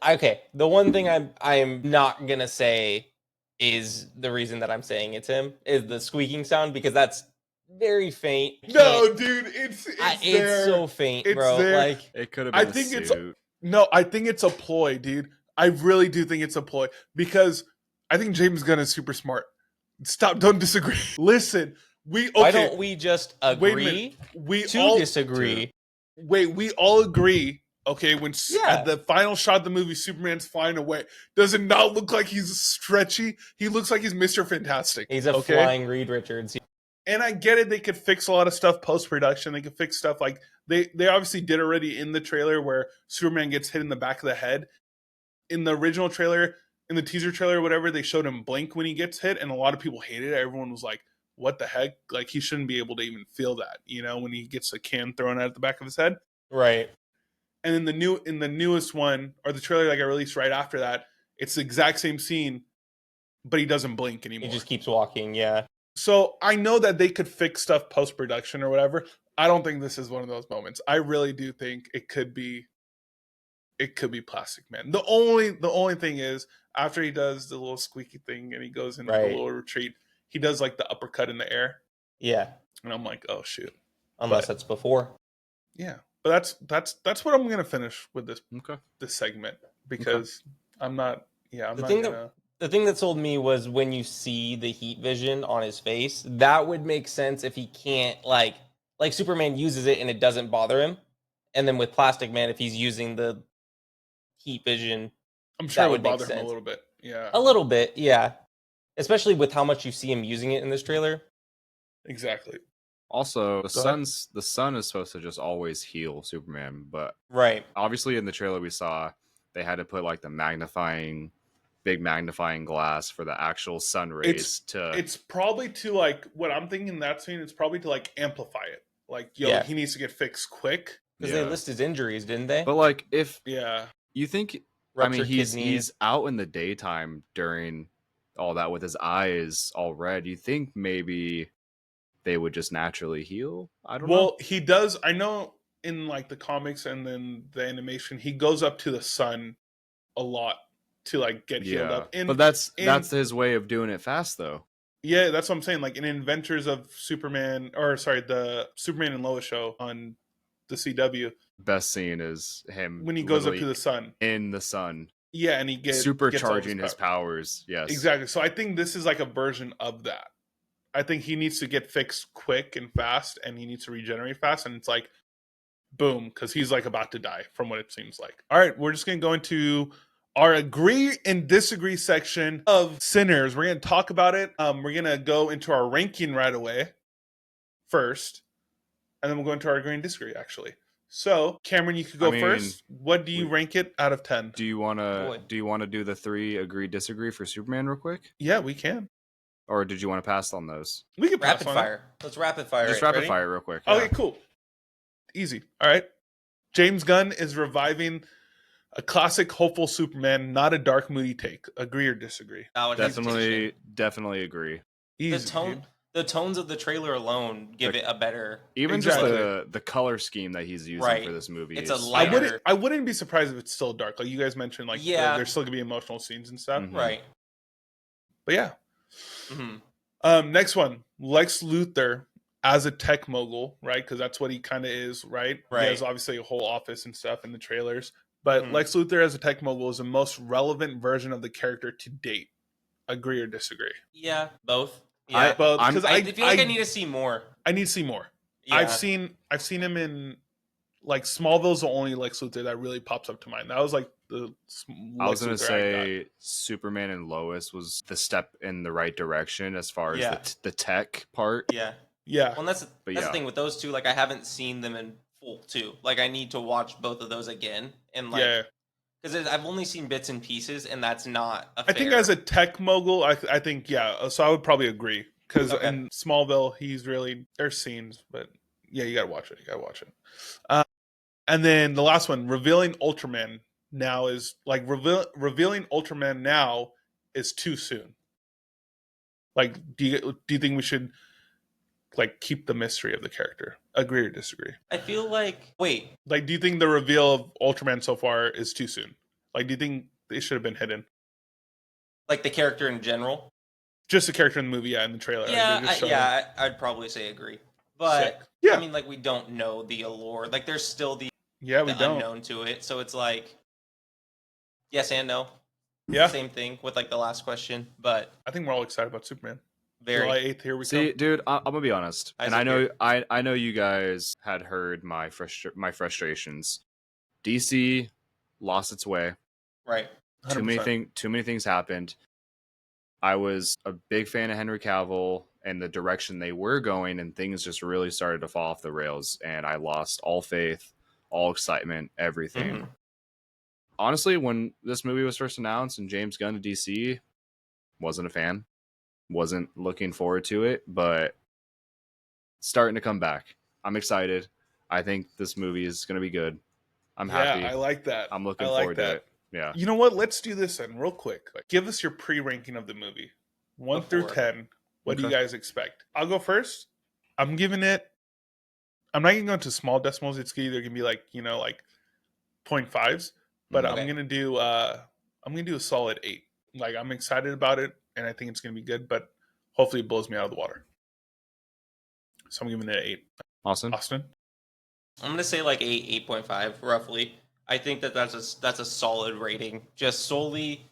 okay, the one thing I'm not gonna say is the reason that I'm saying it's him is the squeaking sound, because that's very faint. No, dude, it's so faint, bro. There. Like, it could have been. I think it's a ploy, dude. I really do think it's a ploy because I think James Gunn is super smart. Stop! Don't disagree. Listen, why don't we just agree to disagree? We all agree. Okay, at the final shot of the movie, Superman's flying away. Does it not look like he's stretchy? He looks like he's Mr. Fantastic. He's a flying Reed Richards. And I get it. They could fix a lot of stuff post-production. They could fix stuff like they obviously did already in the trailer where Superman gets hit in the back of the head. In the original trailer, in the teaser trailer or whatever, they showed him blink when he gets hit, and a lot of people hated it. Everyone was like, what the heck? Like, he shouldn't be able to even feel that, when he gets a can thrown at the back of his head. Right. And in the newest one, or the trailer that got released right after that, it's the exact same scene, but he doesn't blink anymore. He just keeps walking, yeah. So I know that they could fix stuff post-production or whatever. I don't think this is one of those moments. I really do think it could be Plastic Man. The only thing is, after he does the little squeaky thing and he goes into the little retreat, he does like the uppercut in the air. Yeah. And I'm like, oh shoot. Unless that's before. Yeah. But that's what I'm gonna finish with this segment, because I'm not the thing that sold me was when you see the heat vision on his face. That would make sense if he can't, like Superman uses it and it doesn't bother him. And then with Plastic Man, if he's using the heat vision, I'm sure it would bother him a little bit. Yeah. A little bit, yeah. Especially with how much you see him using it in this trailer. Exactly. Also, the sun is supposed to just always heal Superman, but obviously in the trailer we saw they had to put like the big magnifying glass for the actual sun rays it's probably to, like, what I'm thinking in that scene, it's probably to like amplify it. Like, he needs to get fixed quick. Because they list his injuries, didn't they? But like, if you think, ruptured he's out in the daytime during all that with his eyes all red. You think maybe they would just naturally heal? I don't know. Well, he does. I know in like the comics and then the animation, he goes up to the sun a lot to like get healed up. But that's his way of doing it fast, though. Yeah, that's what I'm saying. Like in Inventors of Superman, the Superman and Lois show on the CW. Best scene is him when he goes up to the sun. In the sun. Yeah, and he gets supercharging his powers. Yes. Exactly. So I think this is like a version of that. I think he needs to get fixed quick and fast, and he needs to regenerate fast, and it's like boom, because he's like about to die from what it seems like. All right, we're just gonna go into our agree and disagree section of Sinners. We're gonna talk about it. We're gonna go into our ranking right away first, and then we'll go into our agree and disagree, actually. So, Cameron, you could go first. What do you rank it out of 10? Do you want to do the 3 agree disagree for Superman real quick? Yeah, we can. or did you want to pass on those? We can pass Rapid on fire. Let's rapid fire. Just it. rapid Ready? fire real quick. it. Okay, cool. Easy. All right. James Gunn is reviving a classic hopeful Superman, not a dark, moody take. Agree or disagree? Without hesitation. Definitely agree. The Easy. tone, the tones of the trailer alone give it a better. Even Exactly. just the color scheme that he's using Right. for this movie. It's a is- lighter- I wouldn't be surprised if it's still dark. Like you guys mentioned, like Yeah. there's still gonna be emotional scenes and stuff. Mhm. Right. But yeah. hmm Next one, Lex Luthor as a tech mogul, right? Because that's what he kind of is, right? He Right. has obviously a whole office and stuff in the trailers. But Mhm. Lex Luthor as a tech mogul is the most relevant version of the character to date. Agree or disagree? Yeah, both. Yeah, Both, I'm- because I feel like I need to see more. I need to see more. Yeah. I've seen him in like Smallville's the only Lex Luthor that really pops up to mind. That was like the I was Lex gonna Luthor I got. say Superman and Lois was the step in the right direction as far as Yeah. the tech part. Yeah. Yeah, Well, and that's But the yeah. thing with those two. Like, I haven't seen them in full too. Like, I need to watch both of those again, and like, yeah. because I've only seen bits and pieces, and that's not. I think as a tech mogul, I think yeah. So I would probably agree because Okay. in Smallville, he's really there's scenes, but yeah, you gotta watch it. You gotta watch it. And then the last one, revealing Ultraman now is like revealing Ultraman now is too soon. Like, do you think we should like keep the mystery of the character? Agree or disagree? I feel like wait, Like, do you think the reveal of Ultraman so far is too soon? Like, do you think it should have been hidden? like the character in general. Just the character in the movie, yeah, in the trailer. Yeah, They just showed him. I'd probably say agree. But Sick. Yeah. I mean, like we don't know the allure. Like there's still the Yeah, we don't. unknown to it. So it's like yes and no. Yeah, Same thing with like the last question, but I think we're all excited about Superman. very July 8th, here we See, come. dude, I'm gonna be honest, and I Isaac know here. I know you guys had heard my frustrations. DC lost its way. right. Too many 100%. Too many things happened. I was a big fan of Henry Cavill and the direction they were going, and things just really started to fall off the rails, and I lost all faith, all excitement, everything. Mhm. Honestly, when this movie was first announced and James Gunn to DC, wasn't a fan. Wasn't looking forward to it, but it's starting to come back. I'm excited. I think this movie is going to be good. I'm happy. Yeah, I like that. I'm looking I like forward to that. it. Yeah. You know what? Let's do this then, real quick. Like, give us your pre-ranking of the movie, 1 through Before. 10. What do you Okay. guys expect? I'll go first. I'm giving it. I'm not gonna go into small decimals. It's either gonna be like like 0.5s, but Okay. I'm gonna do a solid 8. Like I'm excited about it, and I think it's gonna be good. But hopefully, it blows me out of the water. So I'm giving it an 8. Austin? Austin. I'm gonna say like 8.5 roughly. I think that's a solid rating, just solely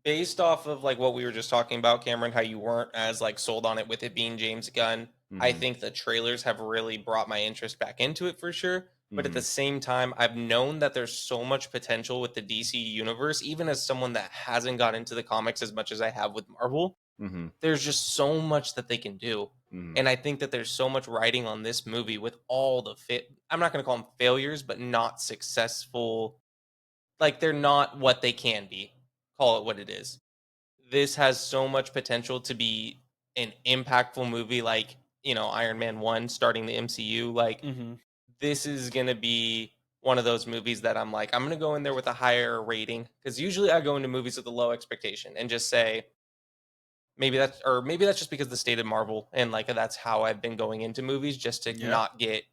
based off of like what we were just talking about, Cameron. How you weren't as like sold on it with it being James Gunn. I Mhm. think the trailers have really brought my interest back into it for sure. But at the Mhm. same time, I've known that there's so much potential with the DC universe, even as someone that hasn't got into the comics as much as I have with Marvel. Mhm. There's just so much that they can do. Mhm. And I think that there's so much writing on this movie with all the I'm not going to call them failures, but not successful. Like they're not what they can be. Call it what it is. This has so much potential to be an impactful movie like, Iron Man 1 starting the MCU. Like Mm-hmm. this is going to be one of those movies that I'm like, I'm going to go in there with a higher rating because usually I go into movies with a low expectation and just say, maybe that's just because the state of Marvel and like that's how I've been going into movies just to Yeah. not get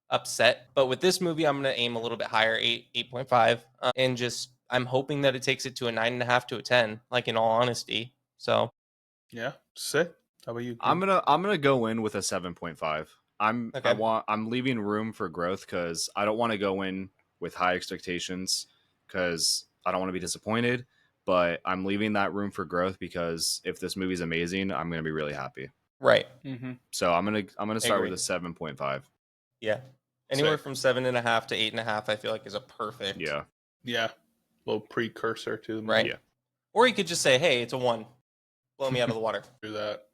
upset. But with this movie, I'm gonna aim a little bit higher, 8.5, and just I'm hoping that it takes it to a 9.5 to a 10. Like in all honesty, so Yeah. Sick. How about you? I'm gonna go in with a 7.5. Okay. I'm leaving room for growth because I don't want to go in with high expectations because I don't want to be disappointed. But I'm leaving that room for growth because if this movie's amazing, I'm gonna be really happy. right, Mm-hmm. So I'm gonna start with Agree. a 7.5. yeah, anywhere Sick. from 7.5 to 8.5, I feel like is a perfect. Yeah. Yeah. Little precursor to the movie. Right. Yeah. Or you could just say, hey, it's a 1, blow me out of the water. Do that.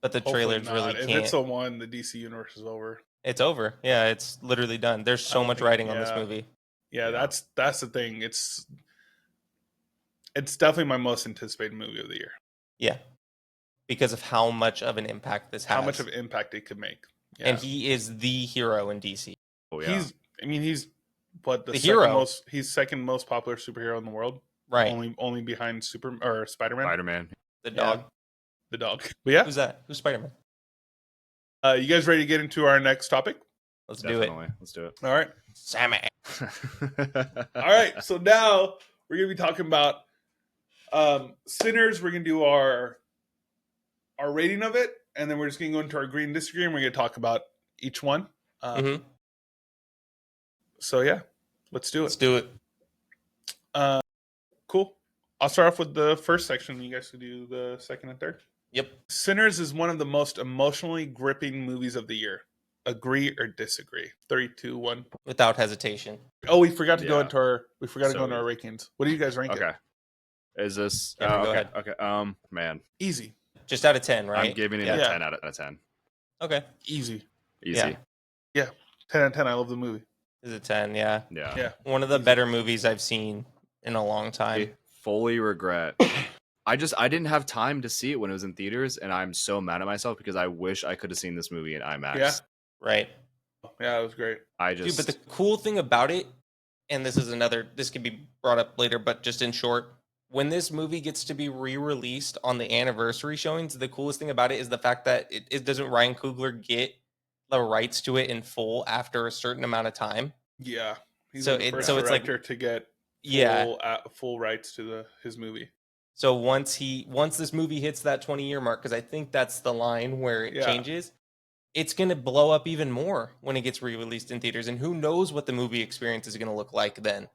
But the Hopefully trailers not. really If can't. it's a 1, the DC universe is over. It's over. Yeah, it's literally done. There's I so don't much think- writing on this yeah. movie. Yeah, Yeah. that's the thing. It's definitely my most anticipated movie of the year. Yeah. because of how much of an impact this has. How much of an impact it could make. Yeah. And he is the hero in DC. Oh yeah. He's what The hero. He's second most popular superhero in the world. Right. Only behind Spider-Man. Spider-Man. The dog. Yeah. The dog. But yeah. Who's that? Who's Spider-Man? You guys ready to get into our next topic? Let's Definitely. Let's do it. All right. Sammy. All right. So now we're gonna be talking about Sinners. We're gonna do our rating of it, and then we're just gonna go into our agree and disagree, and we're gonna talk about each one. So yeah, let's do it. Let's do it. Cool. I'll start off with the first section. You guys can do the second and third. Yep. Sinners is one of the most emotionally gripping movies of the year. Agree or disagree? 3, 2, 1. Without hesitation. Oh, we forgot to go into our So- rankings. What do you guys rank Okay. it? Is this Yeah, go okay. ahead. Okay. Man. Easy. Just out of 10, right? I'm giving it Yeah. a 10 out of 10. Okay. Easy. Easy. Yeah. 10 out of 10. I love the movie. Is it 10? Yeah. Yeah. One of the better movies I've seen in a long time. I fully regret. I didn't have time to see it when it was in theaters, and I'm so mad at myself because I wish I could have seen this movie in IMAX. Yeah. Right. Yeah, it was great. Dude, but the cool thing about it, and this could be brought up later, but just in short, when this movie gets to be re-released on the anniversary showings, the coolest thing about it is the fact that it doesn't Ryan Coogler get the rights to it in full after a certain amount of time. Yeah. He's So the first it's like director to get full rights to his movie. So once this movie hits that 20-year mark, because I think that's the line where it changes, it's going to blow up even more when it gets re-released in theaters. And who knows what the movie experience is going to look like then.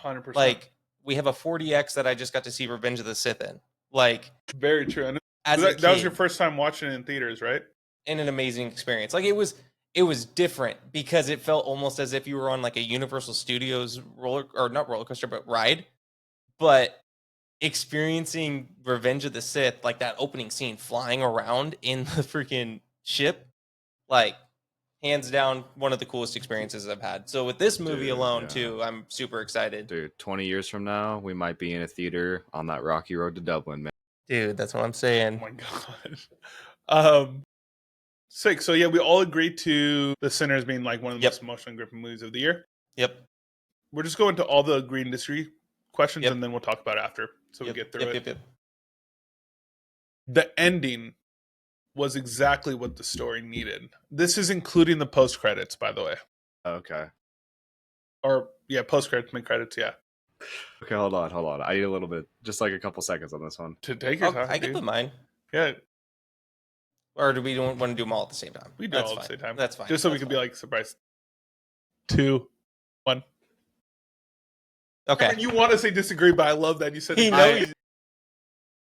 100%. Like, we have a 4DX that I just got to see Revenge of the Sith in. Like, very true. And that was your first time watching it in theaters, right? And an amazing experience. Like, it was different because it felt almost as if you were on like a Universal Studios not roller coaster, but ride. But experiencing Revenge of the Sith, like that opening scene flying around in the freaking ship, like hands down one of the coolest experiences I've had. So with this movie alone too, I'm super excited. Dude, 20 years from now, we might be in a theater on that rocky road to Dublin, man. Dude, that's what I'm saying. Oh my god. Sick. So yeah, we all agreed to The Sinners being like one of the most emotionally gripping movies of the year. Yep. We're just going to all the agree and disagree questions, and then we'll talk about it after, so we get through it. Yep. The ending was exactly what the story needed. This is including the post credits, by the way. Okay. Or post credits, mid credits, yeah. Okay, hold on. I need a little bit, just like a couple seconds on this one. To take your time. I can put mine. Yeah. Or do we want to do them all at the same time? We do all at the same time. That's fine. Just so we can be like surprised. 2, 1. Okay. I mean, you want to say disagree, but I love that you said he knows. knows.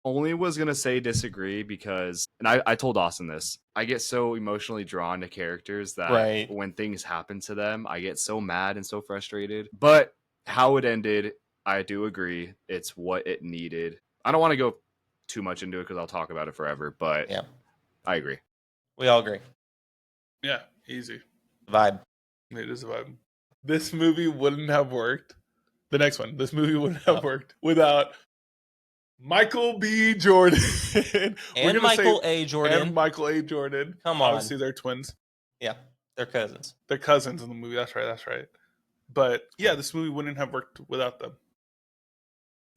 Only was gonna say disagree because, and I told Austin this, I get so emotionally drawn to characters that when things happen to them, I get so mad and so frustrated. But how it ended, I do agree. It's what it needed. I don't want to go too much into it because I'll talk about it forever, but yeah, I agree. We all agree. Yeah, easy. Vibe. It is a vibe. This movie wouldn't have worked. The next one. This movie wouldn't have worked without Michael B. Jordan. And Michael A. Jordan. And Michael A. Jordan. Come on. Obviously, they're twins. Yeah, they're cousins. They're cousins in the movie. That's right. But yeah, this movie wouldn't have worked without them.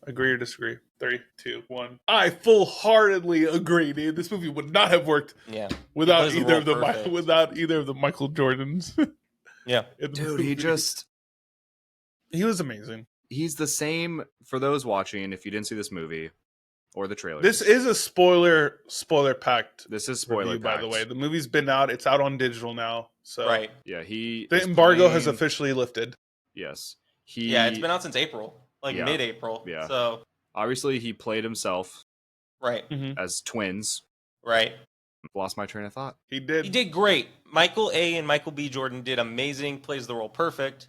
Agree or disagree? 3, 2, 1. I full-heartedly agree, dude. This movie would not have worked without either of the Michael Jordans. Yeah. Dude, he was amazing. He's the same for those watching. If you didn't see this movie or the trailer, this is a spoiler packed. This is spoiler by the way. The movie's been out. It's out on digital now. So yeah, the embargo has officially lifted. Yes, it's been out since April, mid-April. Yeah, so obviously he played himself as twins. Right. Lost my train of thought. He did. He did great. Michael A. and Michael B. Jordan did amazing. Plays the role perfect.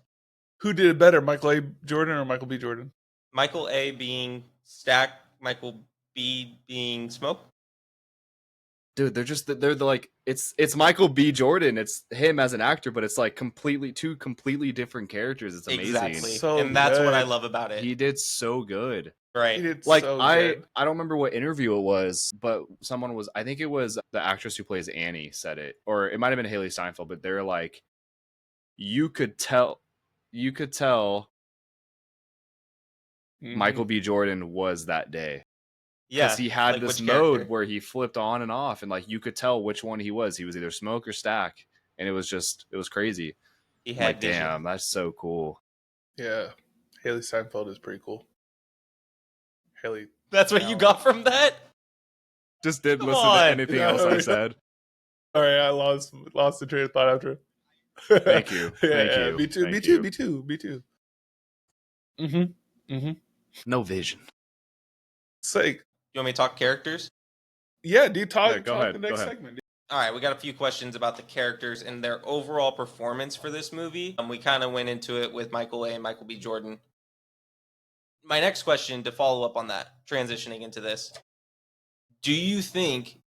Who did it better, Michael A. Jordan or Michael B. Jordan? Michael A. being Stack, Michael B. being Smoke. Dude, they're like it's Michael B. Jordan. It's him as an actor, but it's like two completely different characters. It's amazing. Exactly. And that's what I love about it. He did so good. Right. It's Like so I good. don't remember what interview it was, but someone was, I think it was the actress who plays Annie said it, or it might have been Haley Steinfeld, but they're like, you could tell Michael B. Jordan was that day. Yeah. Because he had like this which mode character? where he flipped on and off, and like you could tell which one he was. He was either smoke or stack, and it was crazy. He I'm had like, vision. damn, that's so cool. Yeah, Haley Steinfeld is pretty cool. Haley, That's what you got from that? Just didn't Come listen to on. anything else I said. All right, I lost the train of thought after. Thank you. Thank you. Me too. Thank Me too. you. Me too. Me too. Mm-hmm. No vision. Sake. You want me to talk characters? Yeah, dude. Talk Yeah, go the ahead, next go ahead. segment. Dude. All right, we got a few questions about the characters and their overall performance for this movie. We kind of went into it with Michael A. and Michael B. Jordan. My next question to follow up on that, transitioning into this, do you think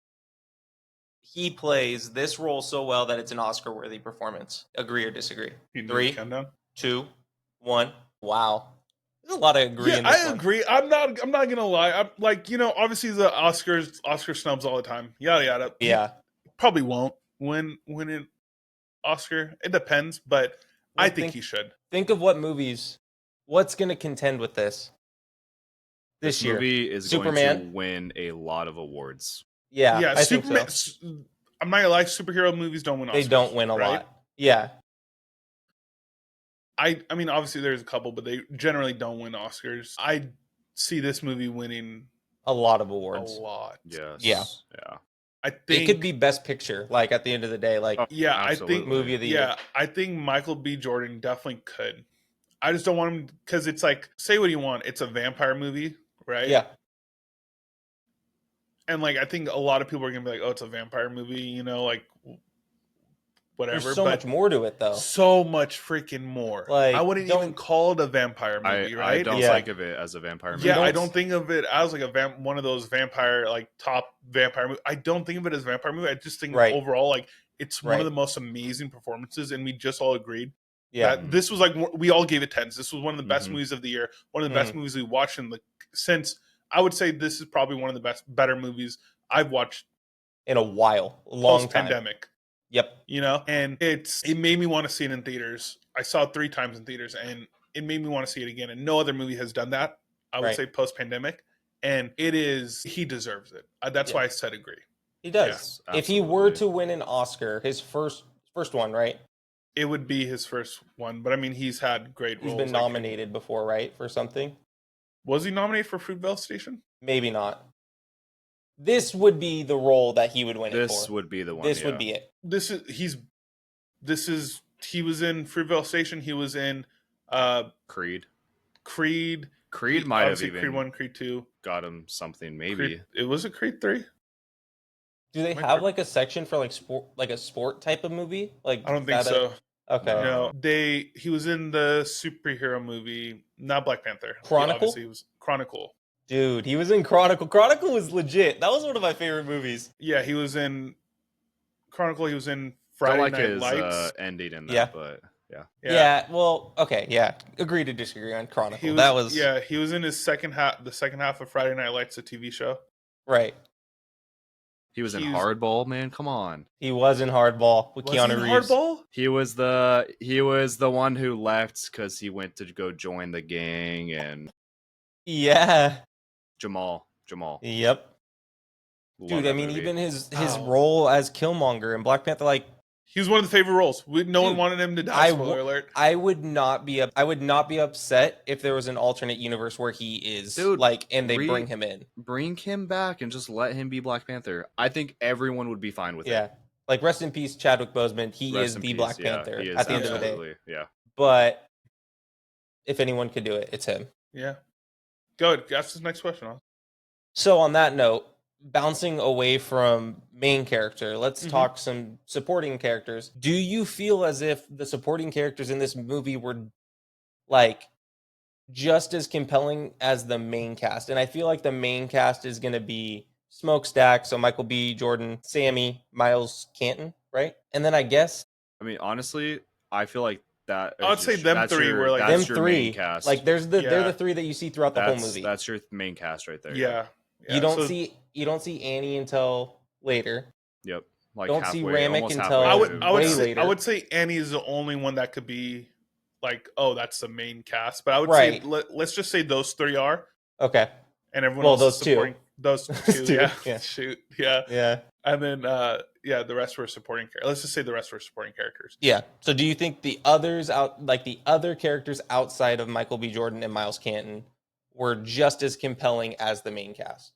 he plays this role so well that it's an Oscar-worthy performance? Agree or disagree? You know the 3, countdown. 2, 1. Wow, there's a lot of agree Yeah, in this I one. agree. I'm not gonna lie. I'm like, obviously the Oscar snubs all the time. Yada yada. Yeah, Probably won't win an Oscar. It depends, but I Well, think he should. think of what movies. What's going to contend with this This year? movie is going Superman? to win a lot of awards. Yeah, I Superman. think so. I'm not gonna lie. Superhero movies don't win Oscars. They don't win a right? lot. Yeah, I mean, obviously there's a couple, but they generally don't win Oscars. I see this movie winning a lot of a awards. lot. Yes. Yeah. Yeah. I think It could be Best Picture. Like at the end of the day, like Oh, yeah, absolutely. I think movie of the year. yeah, I think Michael B. Jordan definitely could. I just don't want him because it's like, say what you want, it's a vampire movie, right? Yeah, And like I think a lot of people are gonna be like, oh, it's a vampire movie, like whatever. there's so but much more to it though. so much freaking more. Like, I wouldn't even call it a vampire movie, I right? don't Yeah. think of it as a vampire movie. Yeah, I don't- don't think of it as like one of those vampire, like top vampire movie. I don't think of it as a vampire movie. I just think Right. overall, like it's one Right. of the most amazing performances, and we just all agreed Yeah, that this was like, we all gave it tens. This was one of the best Mhm. movies of the year, one of the best movies we watched since. I would say this is probably one of the better movies I've watched in a while, a long post time. pandemic. Yep. And it made me want to see it in theaters. I saw it 3 times in theaters, and it made me want to see it again. And no other movie has done that, I would Right. say, post pandemic. And he deserves it. That's Yeah. why I said agree. He does. Yes, If he were absolutely. to win an Oscar, his first one, right? It would be his first one, but I mean, he's had great He's roles. been nominated before, right, for something? Was he nominated for Fruitvale Station? Maybe not. This would be the role that he would win it for. This would be the one. This yeah. would be it. He was in Fruitvale Station. He was in Creed. Creed. Creed might have obviously even Creed 1, Creed 2. got him something. Maybe. It was a Creed 3. Do they Might have be- like a section for like sport, like a sport type of movie? Like I don't think so. Okay. No. He was in the superhero movie, not Black Panther. Chronicle? Obviously, he was Chronicle. Dude, he was in Chronicle. Chronicle was legit. That was one of my favorite movies. Yeah, he was in Chronicle. He was in Don't Friday like Night his Lights. ending in that, Yeah. but yeah. Yeah. Well, okay. Yeah. Agree to disagree on Chronicle. He was in his the second half of Friday Night Lights, a TV show. right. He was in He's- Hardball, man. Come on. He was in Hardball with Was he Keanu in Reeves. Hardball? He was the one who left because he went to go join the gang, and Yeah. Jamal. Yep. Love Dude, that I mean, movie. even his Oh. role as Killmonger in Black Panther, like He was one of the favorite roles. No one Dude, wanted him to die. Spoiler alert. I would not be upset if there was an alternate universe where he is Dude, and they bring him in. Bring him back and just let him be Black Panther. I think everyone would be fine with Yeah. it. Like rest in peace, Chadwick Boseman. He Rest is in the peace. Black Yeah, Panther he is at the end of the day. absolutely. Yeah. But if anyone could do it, it's him. Yeah. Go ahead. Ask this next question. So on that note, bouncing away from main character, let's Mhm. talk some supporting characters. Do you feel as if the supporting characters in this movie were like just as compelling as the main cast? And I feel like the main cast is going to be Smokestack, so Michael B. Jordan, Sammy, Miles Canton, right? And then I guess I mean, honestly, I feel like that. I would say them three were like them that's your three. main cast. Like they're Yeah. the three that you see throughout the whole movie. That's your main cast right there. yeah. You don't see Annie until later. Yep. Like Don't see halfway, Ramek almost until halfway I would way say later. I would say Annie is the only one that could be like, oh, that's the main cast. But I would Right. say let's just say those three are, Okay. and everyone Well, else those is supporting those two. two, Yeah. yeah. Shoot. Yeah. Yeah. And then the rest were supporting characters. Let's just say the rest were supporting characters. Yeah. So do you think the other characters outside of Michael B. Jordan and Miles Canton were just as compelling as the main cast?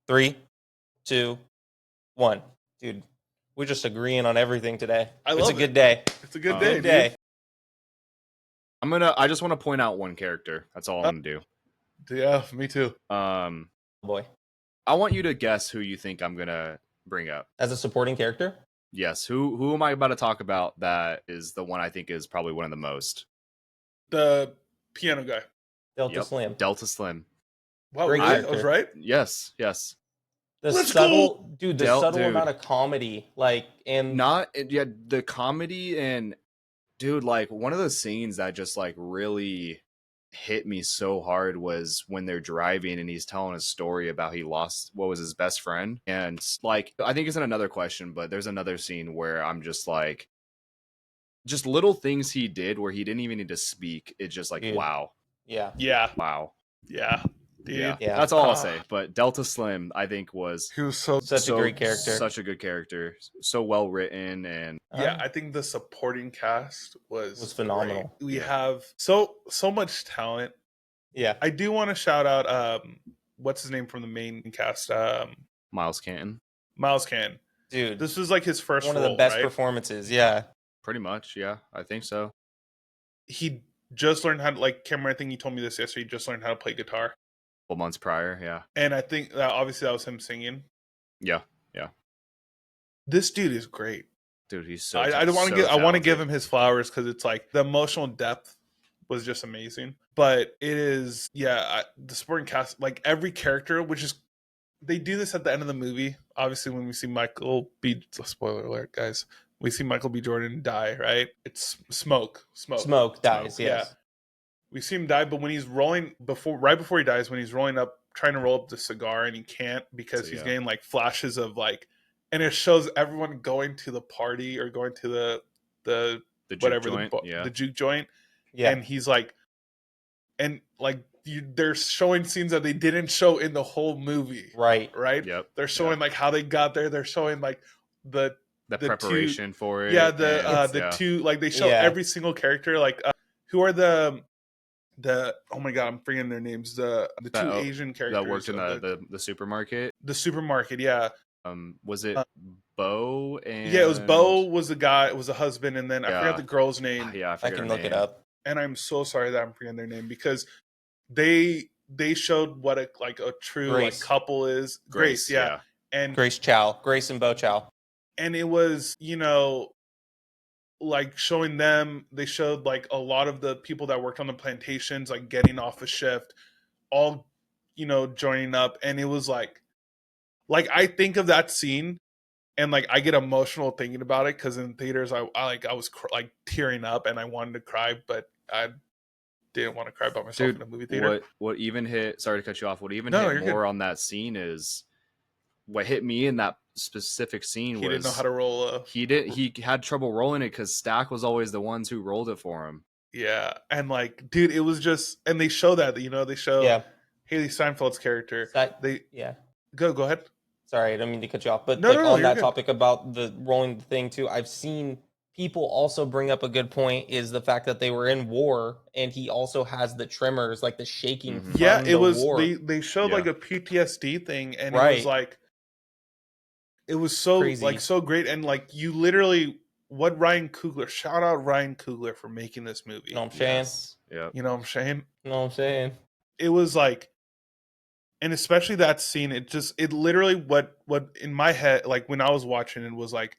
3, 2, 1. Dude, we're just agreeing on everything today. It's a good day. It's a good day, Good day. dude. I just want to point out one character. That's all I'm gonna do. Yeah, me too. Boy. I want you to guess who you think I'm gonna bring up. As a supporting character? Yes, who am I about to talk about that is the one I think is probably one of the most? The piano guy. Delta Slim. Delta Slim. Wow, Great really? I character. was right. Yes. The Let's subtle go! subtle amount of comedy, the comedy and dude, like one of those scenes that just like really hit me so hard was when they're driving and he's telling a story about he lost what was his best friend, and like I think it's in another question, but there's another scene where I'm just like, just little things he did where he didn't even need to speak. It's just like, Dude. wow, Yeah, wow, dude. Yeah. That's all I'll say. But Delta Slim, I think, was He was such a great character. such a good character, so well written, and yeah. I think the supporting cast was phenomenal. Great. We have so much talent. Yeah. I do want to shout out what's his name from the main cast? Miles Canton, Miles Canton. Dude, This was like his first one of role, the best right? performances. Yeah. pretty much. Yeah, I think so. He just learned how to, like, Cameron, I think you told me this yesterday, he just learned how to play guitar. Couple months prior, yeah. And I think that obviously that was him singing. Yeah. This dude is great. Dude, he's so I don't want to so give I want to talented. give him his flowers because it's like the emotional depth was just amazing. But it is the supporting cast, like every character, which is they do this at the end of the movie. Obviously, when we see Michael B. Spoiler alert, guys. We see Michael B. Jordan die. Right? It's Smoke Dies. Yes. Yeah. We see him die, but when he's rolling right before he dies, when he's rolling up, trying to roll up the cigar, and he can't because he's getting like flashes of like, and it shows everyone going to the party or going to the whatever joint, the juke joint, Yeah. and he's like, and like they're showing scenes that they didn't show in the whole movie, Right. Yep. They're showing like how they got there. They're showing like the preparation for it. Yeah, two, like they show every single character. Like who are the oh my god, I'm forgetting their names. The two Asian characters that worked in the supermarket. The supermarket, yeah. Was it Bo? And yeah, it was Bo. Was the guy? Was the husband, and then I forgot the girl's name. Yeah, I can look it up. And I'm so sorry that I'm forgetting their name because they showed what a true like couple is. Grace, yeah. And Grace and Bo Chow. And it was, like showing them, they showed like a lot of the people that worked on the plantations, like getting off a shift, all, joining up. And it was like I think of that scene and like I get emotional thinking about it because in theaters, I was like tearing up and I wanted to cry, but I didn't want to cry by myself in a movie theater. What even hit, sorry to cut you off, what even No, hit more good. on that scene is what hit me in that specific scene he didn't know how to roll. He had trouble rolling it because Stack was always the ones who rolled it for him. Yeah, and like, dude, it was just, and they show that, they show Haley Steinfeld's character. Go ahead. Sorry, I don't mean to cut you off, but on that good. topic about the rolling thing too, I've seen people also bring up a good point is the fact that they were in war and he also has the tremors, like the shaking. Mm-hmm. From it was war. They showed like a PTSD thing, and it was like, it was so crazy. Like so great, and like you literally, what Ryan Coogler, shout out Ryan Coogler for making this movie. You know what I'm saying? Yeah. You know what I'm saying? You know what I'm saying? It was like, and especially that scene, it literally what in my head, like when I was watching it, was like,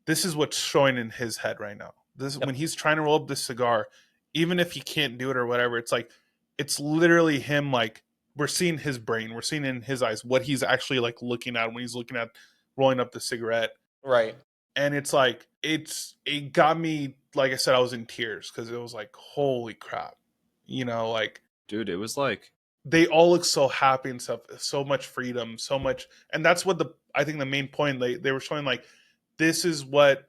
this is what's showing in his head right now. This when he's trying to roll up this cigar, even if he can't do it or whatever, it's like, it's literally him. Like we're seeing his brain, we're seeing in his eyes what he's actually like looking at when he's looking at rolling up the cigarette. Right. And it's like it got me, like I said, I was in tears because it was like, holy crap, like, dude, it was like, they all look so happy and stuff, so much freedom, so much, and that's what I think the main point they were showing, like, this is what,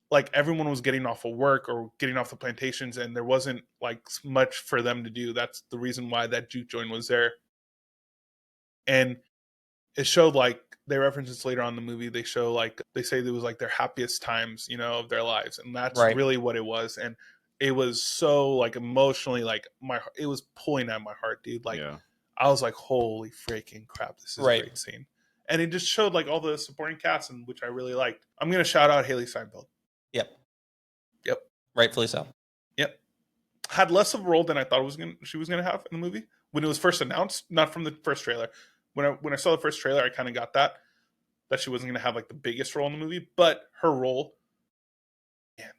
like, everyone was getting off of work or getting off the plantations, and there wasn't like much for them to do. That's the reason why that juke joint was there. And it showed, like, they reference this later on in the movie. They show, like, they say it was like their happiest times, of their lives, and that's really what it was. And it was so, like, emotionally, like, it was pulling at my heart, dude. Like, yeah. I was like, holy freaking crap, this is a great scene. And it just showed, like, all the supporting cast, and which I really liked. I'm gonna shout out Haley Steinfeld. Yep. Rightfully so. Yep. Had less of a role than I thought she was gonna have in the movie when it was first announced. Not from the first trailer. When I saw the first trailer, I kind of got that she wasn't gonna have, like, the biggest role in the movie, but her role. Man.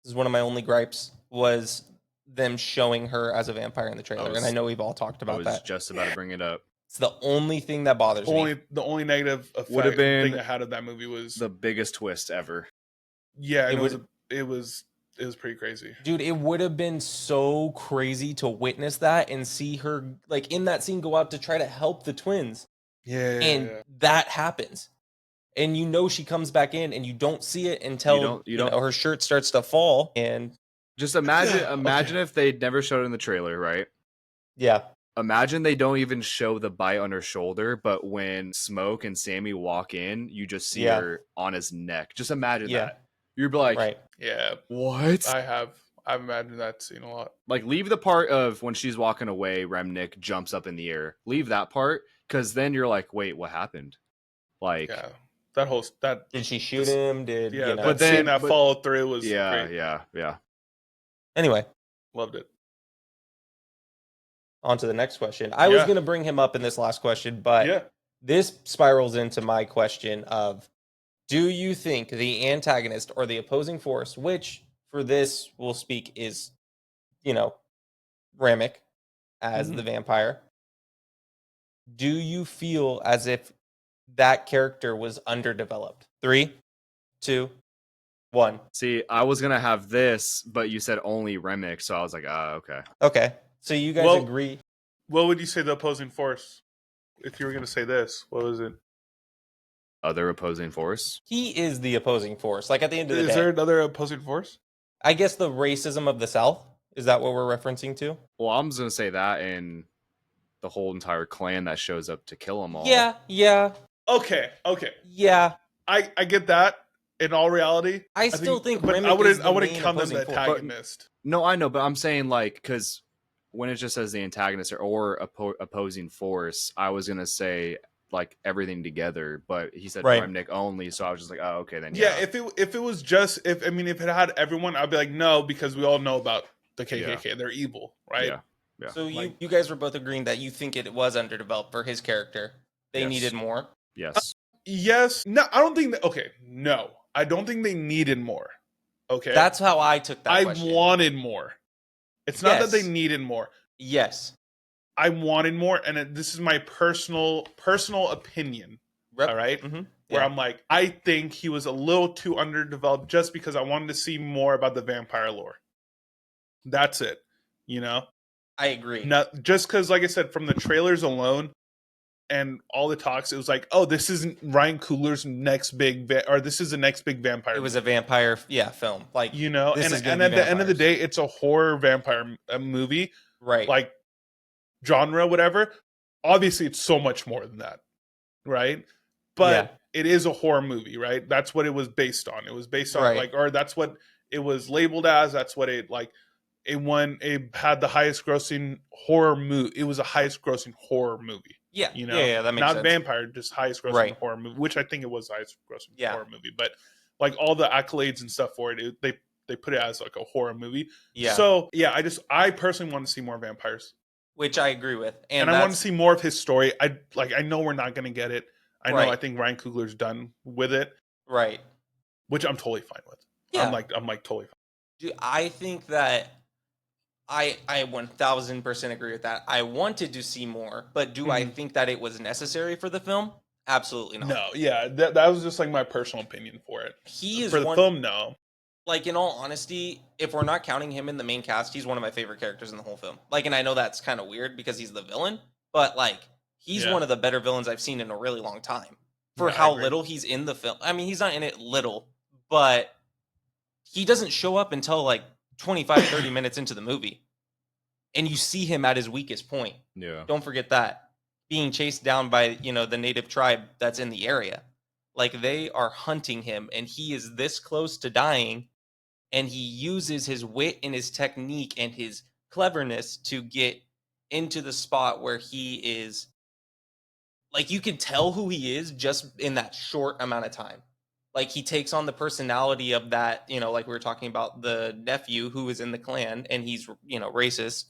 This is one of my only gripes, was them showing her as a vampire in the trailer, and I know we've all talked about that. I was just about to bring it up. It's the only thing that bothers me. The only negative would have been thing I had of that movie was the biggest twist ever. Yeah, it was pretty crazy. Dude, it would have been so crazy to witness that and see her, like, in that scene, go out to try to help the twins. Yeah. And that happens. And she comes back in, and you don't see it until her shirt starts to fall. And just imagine if they never showed it in the trailer, right? Yeah. Imagine they don't even show the bite on her shoulder, but when Smoke and Sammy walk in, you just see her on his neck. Just imagine that. You'd be like, yeah, what? I've imagined that scene a lot. Like, leave the part of when she's walking away, Remnick jumps up in the air. Leave that part, because then you're like, wait, what happened? Like, yeah, did she shoot him? But then that follow through was great. Yeah. Anyway, loved it. On to the next question. I was going to bring him up in this last question, but this spirals into my question of, do you think the antagonist or the opposing force, which for this we'll speak is, Ramic as the vampire, do you feel as if that character was underdeveloped? 3, 2, 1. See, I was going to have this, but you said only Remick, so I was like, okay. Okay. So you guys agree? What would you say the opposing force? If you were going to say this, what was it? Other opposing force? He is the opposing force. Like, at the end of the day. Is there another opposing force? I guess the racism of the South. Is that what we're referencing to? Well, I'm just going to say that, and the whole entire clan that shows up to kill them all. Yeah. Okay. Yeah. I get that. In all reality, I still think but I wouldn't count them the antagonist. No, I know, but I'm saying, like, because when it just says the antagonist or opposing force, I was gonna say, like, everything together, but he said Remnick only, so I was just like, oh, okay, then yeah. If it was just if it had everyone, I'd be like, no, because we all know about the KKK. Yeah. They're evil, right? Yeah. So you guys were both agreeing that you think it was underdeveloped for his character. They needed more. Yes. Yes. No, I don't think that. Okay, no. I don't think they needed more. Okay. That's how I took that question. I wanted more. It's not that they needed more. Yes. I wanted more, and this is my personal opinion. All right? Mm-hmm. Where I'm like, I think he was a little too underdeveloped just because I wanted to see more about the vampire lore. That's it. I agree. Not just because, like I said, from the trailers alone, and all the talks, it was like, oh, this isn't Ryan Coogler's next big, or this is the next big vampire. It was a vampire, film. Like, and at the end of the day, it's a horror vampire movie, right? Like, genre, whatever. Obviously, it's so much more than that, right? But it is a horror movie, right? That's what it was based on. It was based on or that's what it was labeled as. That's what it It had the highest grossing horror movie. It was the highest grossing horror movie. Yeah, that makes not sense. vampire, just highest grossing horror movie, which I think it was the highest grossing horror movie. But like all the accolades and stuff for it, they put it as like a horror movie. Yeah. So I personally want to see more vampires, which I agree with, and I want to see more of his story. I know we're not going to get it. I know. I think Ryan Coogler's done with it, right? Which I'm totally fine with. Yeah. I'm like totally fine. Dude, I think that. I 1000% agree with that. I wanted to see more, but do I think that it was necessary for the film? Absolutely not. No, yeah, that was just like my personal opinion for it. He is for the film, no. Like, in all honesty, if we're not counting him in the main cast, he's one of my favorite characters in the whole film. Like, and I know that's kind of weird because he's the villain, but like, he's one of the better villains I've seen in a really long time. For how little he's in the film. I mean, he's not in it little, but he doesn't show up until like 25, 30 minutes into the movie. And you see him at his weakest point. Yeah. Don't forget that. Being chased down by, the native tribe that's in the area. Like, they are hunting him, and he is this close to dying. And he uses his wit and his technique and his cleverness to get into the spot where he is, like, you can tell who he is just in that short amount of time. Like, he takes on the personality of that, like we were talking about the nephew who is in the clan and he's, racist.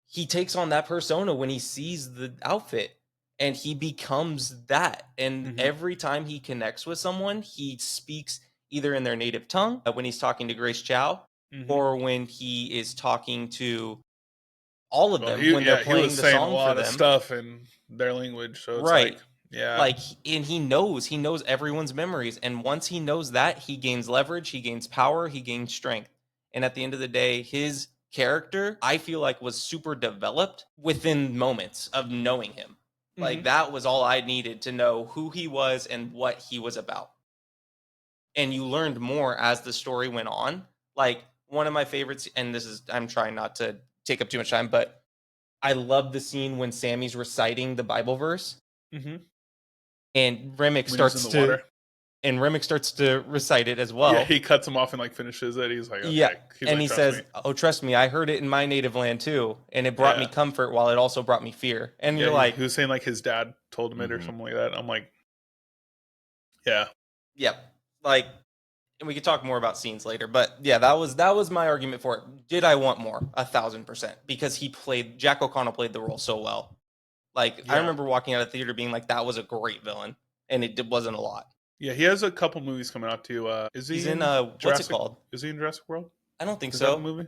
He takes on that persona when he sees the outfit and he becomes that. And every time he connects with someone, he speaks either in their native tongue, when he's talking to Grace Chow, or when he is talking to all of them when they're playing the song a lot for of them. Stuff in their language, so it's right. like, yeah, like, and he knows everyone's memories, and once he knows that, he gains leverage, he gains power, he gains strength. And at the end of the day, his character, I feel like, was super developed within moments of knowing him. Like, that was all I needed to know who he was and what he was about. And you learned more as the story went on. Like, one of my favorites, and I'm trying not to take up too much time, but I love the scene when Sammy's reciting the Bible verse. And Remick starts to recite it as well. Yeah, he cuts him off and like finishes it. He's like, okay. Yeah, He's and like, he says, "Oh, trust me, I heard it in my native land too, and it brought me comfort while it also brought me fear." And you're like, he was saying like his dad told him it or something like that. I'm like, yeah, like, and we could talk more about scenes later, but yeah, that was my argument for it. Did I want more? 1,000%, because Jack O'Connell played the role so well. Like, I remember walking out of the theater being like, that was a great villain, and it wasn't a lot. Yeah, he has a couple movies coming out too. He's in what's it called? Is he in Jurassic World? I don't think is so. That movie?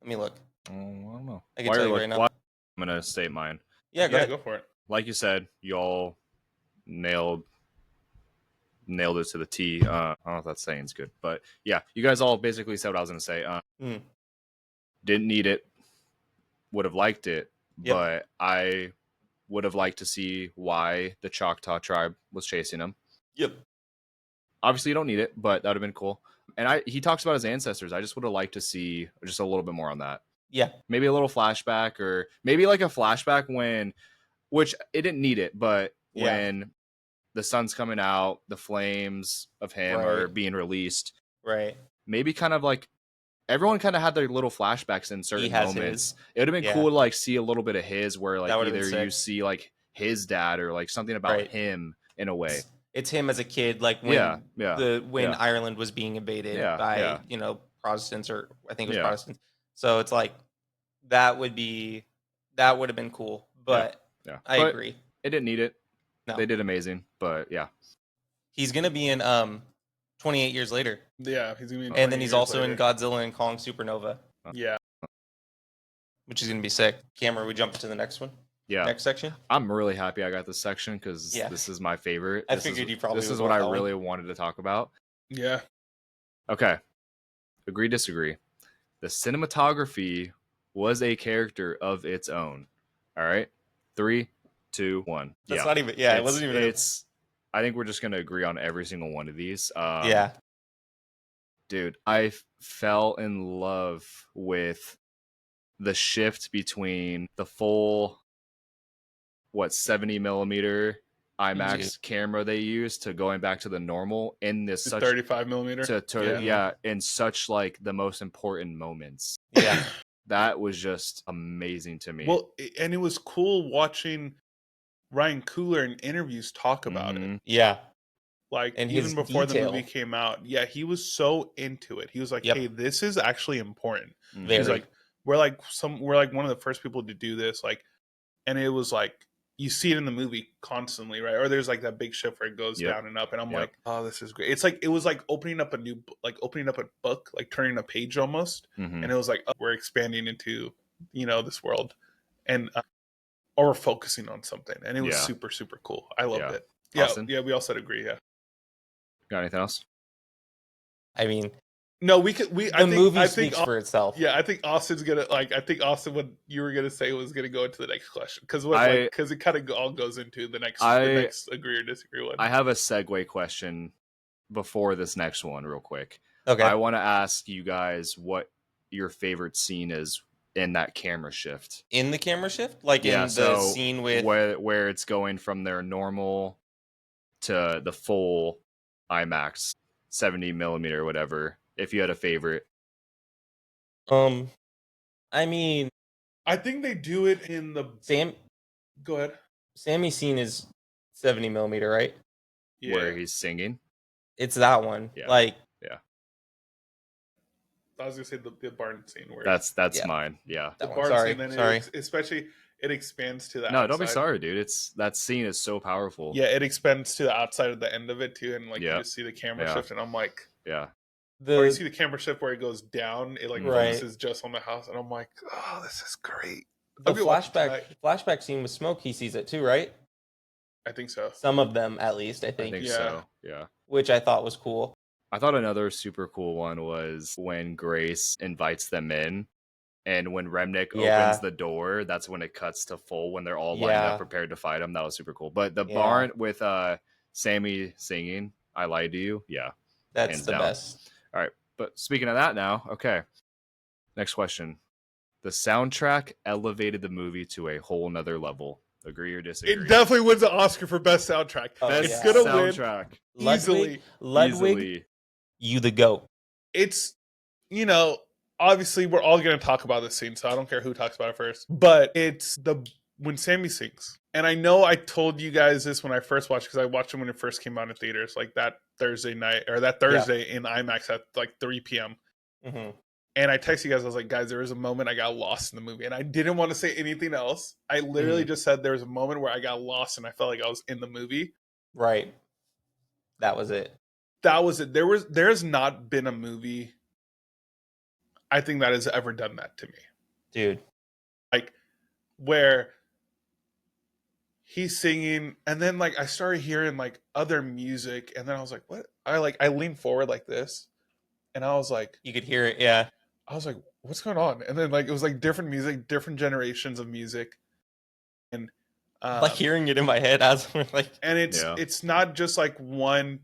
Let me look. I don't know. I can tell you right now. I'm gonna state mine. Yeah, go for it. Like you said, y'all nailed it to the T. I don't know if that saying's good, but yeah, you guys all basically said what I was gonna say. Didn't need it. Would have liked it, but I would have liked to see why the Choctaw tribe was chasing him. Obviously, you don't need it, but that would have been cool. And he talks about his ancestors. I just would have liked to see just a little bit more on that. Yeah. Maybe a little flashback, or maybe like a flashback which it didn't need it, but when the sun's coming out, the flames of him are being released. Right. Maybe kind of like everyone kind of had their little flashbacks in certain moments. It would have been cool to like see a little bit of his, where like either you see like his dad or like something about him in a way. It's him as a kid, like when Ireland was being invaded by Protestants, or I think it was Protestants. So it's like that would have been cool, but I agree. It didn't need it. No. They did amazing, but yeah. He's gonna be in 28 years later. Yeah, he's gonna be. And then he's also in Godzilla and Kong Supernova. Yeah, which is gonna be sick. Cameron, we jump to the next one. Yeah. Next section. I'm really happy I got this section because this is my favorite. I figured you probably. This is what I really wanted to talk about. Yeah. Okay. Agree, disagree. The cinematography was a character of its own. All right. 3, 2, 1. That's not even. Yeah, it wasn't even. I think we're just gonna agree on every single one of these. Dude, I fell in love with the shift between the full 70 millimeter IMAX camera they used to going back to the normal in this 35 millimeter in such like the most important moments. That was just amazing to me. Well, and it was cool watching Ryan Coogler in interviews talk about it. Like, and even before the movie came out, he was so into it. He was like, "Hey, this is actually important." He's like, "We're like one of the first people to do this." Like, and it was like you see it in the movie constantly, right? Or there's like that big shift where it goes down and up, and I'm like, "Oh, this is great." It's like it was like opening up a book, like turning a page almost, and it was like, oh, we're expanding into this world, and or we're focusing on something, and it was super super cool. I loved it. Yeah, Austin? yeah, we all said agree. Yeah. Got anything else? I mean, No, we could. the movie speaks for itself. Yeah, I think Austin's gonna like. I think Austin, what you were gonna say was gonna go into the next question because it kind of all goes into the next agree or disagree one. I have a segue question before this next one, real quick. Okay. I want to ask you guys what your favorite scene is in that camera shift. In the camera shift, like in the scene with where it's going from their normal to the full IMAX 70 millimeter or whatever. If you had a favorite, I mean, I think they do it in the Go ahead. Sammy's scene is 70 millimeter, right? Yeah. Where he's singing. It's that one. Yeah. Like, yeah. I was gonna say the barn scene where that's mine. Yeah. The barn scene. Then sorry. Especially it expands to the No, outside. don't be sorry, dude. That scene is so powerful. Yeah, it expands to the outside of the end of it too, and like you just see the camera shift, and I'm like, yeah. Or you see the camera shift where it goes down, it like focuses just on the house, and I'm like, oh, this is great. The flashback scene with Smoke, he sees it too, right? I think so. Some of them, at least, I think. So. Yeah. Which I thought was cool. I thought another super cool one was when Grace invites them in, and when Remnick opens the door, that's when it cuts to full when they're all lined up prepared to fight him. That was super cool. But the barn with Sammy singing "I Lied to You," that's the best. All right, but speaking of that now, okay. Next question. The soundtrack elevated the movie to a whole nother level. Agree or disagree? It definitely wins an Oscar for best soundtrack. It's gonna soundtrack. Win easily. Ludwig, you the GOAT. It's, obviously we're all gonna talk about this scene, so I don't care who talks about it first. But it's when Sammy sings. And I know I told you guys this when I first watched, because I watched it when it first came out in theaters, like that Thursday night or that Thursday in IMAX at like 3 p.m. Mm-hmm. And I texted you guys, I was like, guys, there was a moment I got lost in the movie. And I didn't want to say anything else. I literally just said there was a moment where I got lost and I felt like I was in the movie. Right. That was it. That was it. There's not been a movie, I think, that has ever done that to me. Dude. Like, where he's singing, and then like I started hearing like other music, and then I was like, what? I leaned forward like this, and I was like, you could hear it, yeah. I was like, what's going on? And then like it was like different music, different generations of music, and like hearing it in my head as like, and it's not just like one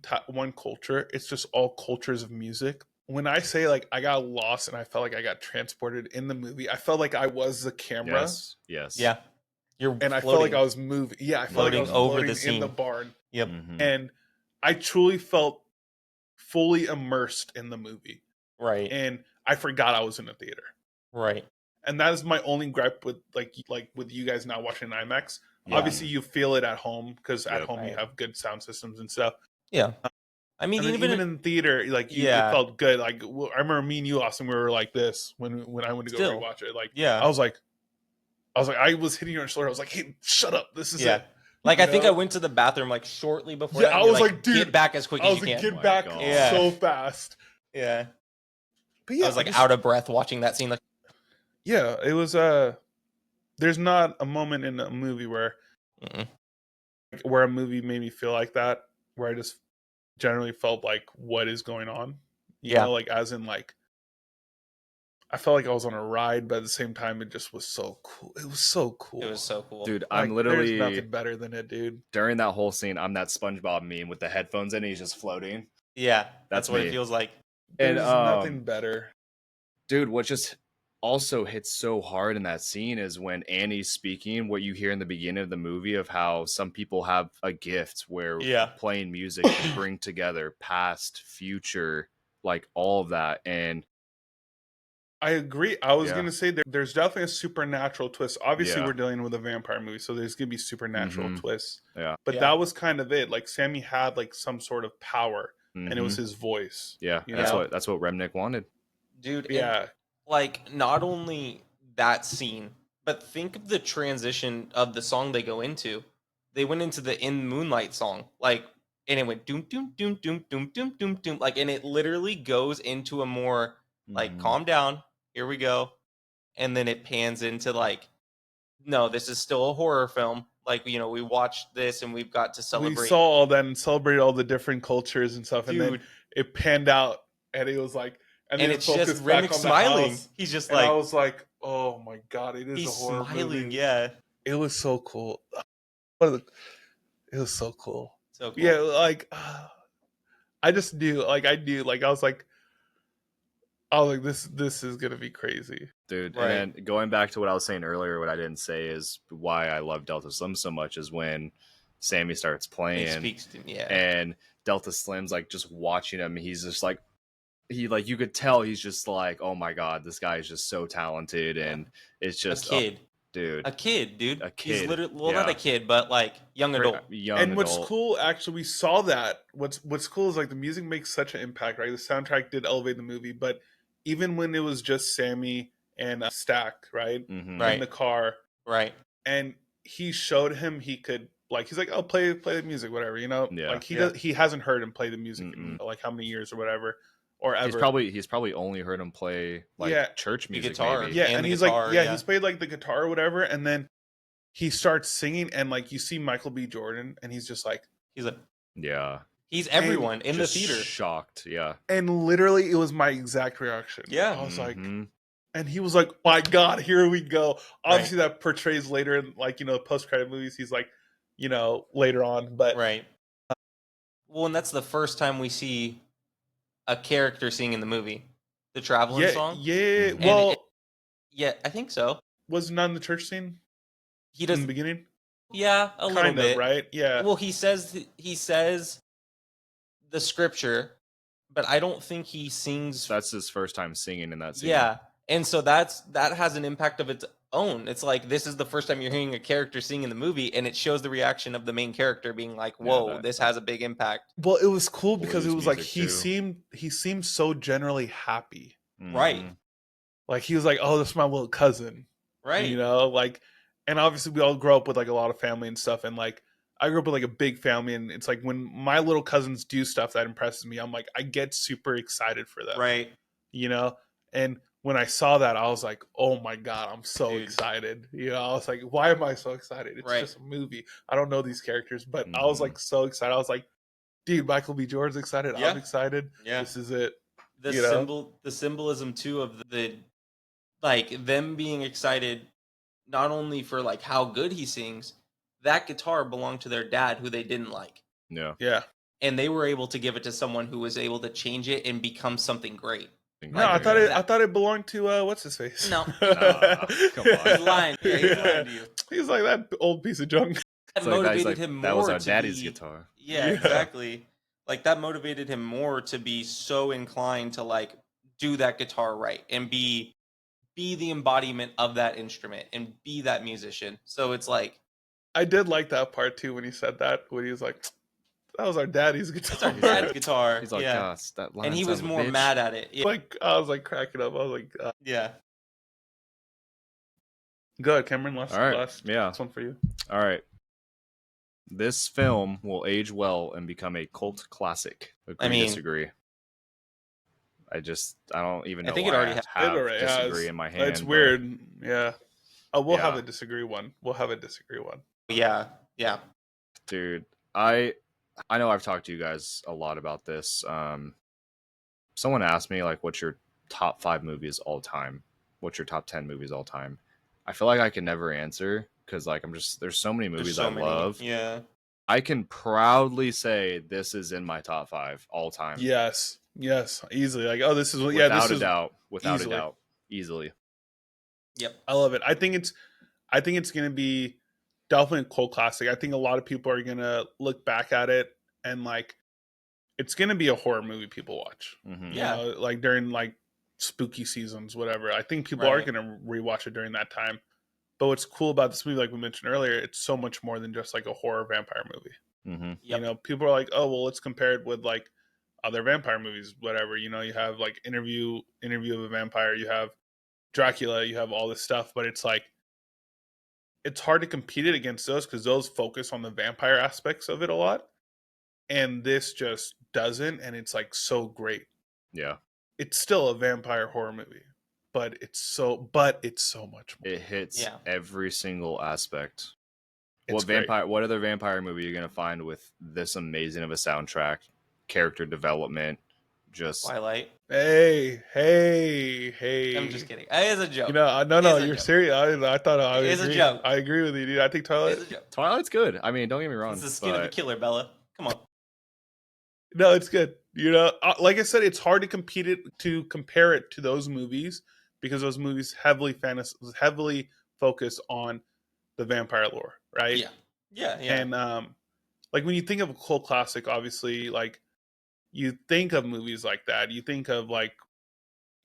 culture; it's just all cultures of music. When I say like I got lost and I felt like I got transported in the movie, I felt like I was the camera. Yes. Yeah. I felt like I was moving. Yeah, I felt like I was over the scene in the barn. Yep. Mm-hmm. And I truly felt fully immersed in the movie. Right. And I forgot I was in a theater. Right. And that is my only gripe with like with you guys not watching IMAX. Yeah. Obviously, you feel it at home because at home you have good sound systems and stuff. Yeah. I mean, even in theater, like it felt good. Like I remember me and you, Austin, we were like this when I went to go rewatch it. Like, I was hitting you on the shoulder. I was like, "Hey, shut up! This is it." Like I think I went to the bathroom like shortly before. Yeah, I was like, "Dude, get back as quick as you can." Get back so fast. Yeah, but yeah, I was like out of breath watching that scene. Like, yeah, it was. There's not a moment in a movie where a movie made me feel like that, where I just generally felt like, what is going on? You know, like as in like. I felt like I was on a ride, but at the same time, it just was so cool. It was so cool. It was so cool. Dude, I'm literally... There's nothing better than it, dude. During that whole scene, I'm that SpongeBob meme with the headphones in and he's just floating. Yeah, that's what it feels like. There's nothing better. Dude, what just also hits so hard in that scene is when Annie's speaking, what you hear in the beginning of the movie of how some people have a gift where playing music can bring together past, future, like all of that. And I agree. I was going to say there's definitely a supernatural twist. Obviously, we're dealing with a vampire movie, so there's going to be supernatural twists. Yeah. But that was kind of it. Like, Sammy had, like, some sort of power, and it was his voice. Yeah, that's what Remnick wanted. Dude, yeah. Like, not only that scene, but think of the transition of the song they go into. They went into the In Moonlight song. Like, and it went doom, doom, doom, doom, doom, doom, doom, doom. Like, and it literally goes into a more, like, calm down. Here we go. And then it pans into like, no, this is still a horror film. Like, you know, we watched this and we've got to We celebrate. saw all that and celebrated all the different cultures and stuff, and then Dude. it panned out, and it was like, and then And it's it just focused back Remick on the smiling. house, He's just and I like, was like, oh my god, it is he's a horror smiling. movie. Yeah. It was so cool. It was so cool. So cool. Yeah, like I just knew, like I knew, like I was like, this is gonna be crazy. Dude, Right. and then going back to what I was saying earlier, what I didn't say is why I love Delta Slim so much is when Sammy starts He playing speaks to me. Yeah. and Delta Slim's like just watching him. He's just like, you could tell he's just like, oh my god, this guy is just so talented, and it's just a kid. dude, A kid, dude. A He's kid, literally, well, not yeah. a kid, but like young adult. young And adult. what's cool, actually, we saw that. What's cool is like the music makes such an impact, right? The soundtrack did elevate the movie, but even when it was just Sammy and Stack, right, Mhm. Right. in the car, Right. and he showed him he could, like, he's like, oh, play the music, whatever, you know, Yeah. like Yeah. he hasn't heard him play the music in Mm-mm. like how many years or whatever, or ever. He's probably only heard him play like Yeah. church The music, guitar. maybe. Yeah, And and the he's guitar, like, yeah, yeah. he's played like the guitar or whatever, and then he starts singing, and like you see Michael B. Jordan, and he's just like, He's like, Yeah, he's everyone in the just theater. shocked. Yeah, and literally it was my exact reaction. Yeah. I was like, Mhm. and he was like, my God, here we go. Obviously, that portrays later in, like, you know, post credit movies. He's like, you know, later on, but Right. Well, and that's the first time we see a character sing in the movie. The traveling yeah, song. yeah. Mhm. Well, Yeah, I think so. was not in the church scene He in does. the beginning, Yeah, a little kind of, bit. right? Yeah. Well, he says the scripture, but I don't think he sings. That's his first time singing in that scene. Yeah, and so that has an impact of its own. It's like this is the first time you're hearing a character sing in the movie, and it shows the reaction of the main character being like, Yeah, "Whoa, this has a big impact." Well, it was cool because it Blues was like music, he seemed so generally happy. Right. Mhm. Like he was like, oh, this is my little cousin. Right. You know, like, and obviously we all grow up with like a lot of family and stuff, and like I grew up with like a big family, and it's like when my little cousins do stuff that impresses me, I'm like, I get super excited for them. Right. You know, and when I saw that, I was like, oh my god, I'm so Dude. excited. You know, I was like, why am I so excited? It's Right. just a movie. I don't know these characters, but I was Mhm. like so excited. I was like, dude, Michael B. Jordan's excited. Yeah. I'm excited. Yeah. This is it. The You know? the symbolism too of the like them being excited not only for like how good he sings, that guitar belonged to their dad who they didn't like. Yeah. Yeah. And they were able to give it to someone who was able to change it and become something great. No, I thought it belonged to what's his face. No. Come on. He's lying. Yeah, he's lying to you. He's like that old piece of junk. That It's like, motivated like, him more. that was our to daddy's be- guitar. Yeah, Yeah. exactly. Like that motivated him more to be so inclined to like do that guitar right and be the embodiment of that instrument and be that musician. So it's like I did like that part too when he said that, when he was like, that was our daddy's guitar. it's our dad's guitar. He's like, yeah. gosh, that line And he son was of a more bitch." mad at it. Yeah. Like I was like cracking up. I was like, Yeah. go ahead, Cameron. Last All right. Yeah. last one for you. All right. This film will age well and become a cult classic. Agree, I mean- disagree. I don't even know. I think it why already I has- have It already disagree has. in my hand. It's but- weird. Yeah. Oh, we'll have Yeah. a disagree one. We'll have a disagree one. Yeah. Yeah. Dude, I know I've talked to you guys a lot about this. Someone asked me like, what's your top 5 movies all time? What's your top 10 movies all time? I feel like I can never answer because like there's so many There's movies so I many. love. Yeah. I can proudly say this is in my top 5 all time. Yes. Yes. Easily. Like, oh, this is Without this a is doubt. Without easily. a doubt. Easily. Yep. I love it. I think it's gonna be definitely a cult classic. I think a lot of people are gonna look back at it and like it's gonna be a horror movie people watch. Mhm. Yeah. You know, like during like spooky seasons, whatever. I think people Right. are gonna rewatch it during that time. But what's cool about this movie, like we mentioned earlier, it's so much more than just like a horror vampire movie. Mhm. Yep. You know, people are like, oh well, let's compare it with like other vampire movies, whatever. You know, you have like interview of a vampire, you have Dracula, you have all this stuff, but it's like it's hard to compete it against those because those focus on the vampire aspects of it a lot, and this just doesn't, and it's like so great. Yeah. It's still a vampire horror movie, but it's so much more. It hits Yeah. every single aspect. It's great. What other vampire movie are you gonna find with this amazing of a soundtrack, character development, just Twilight. Hey. I'm just kidding. It is a joke. You know, no, It's a you're joke. serious. I thought I It's a agree. joke. I agree with you, dude. I think Twilight. It's a joke. Twilight's good. I mean, don't get me wrong. It's the skin of a killer, Bella. Come on. No, it's good. You know, like I said, it's hard to compare it to those movies because those movies heavily focus on the vampire lore, right? Yeah. And like when you think of a cult classic, obviously, like you think of movies like that. You think of like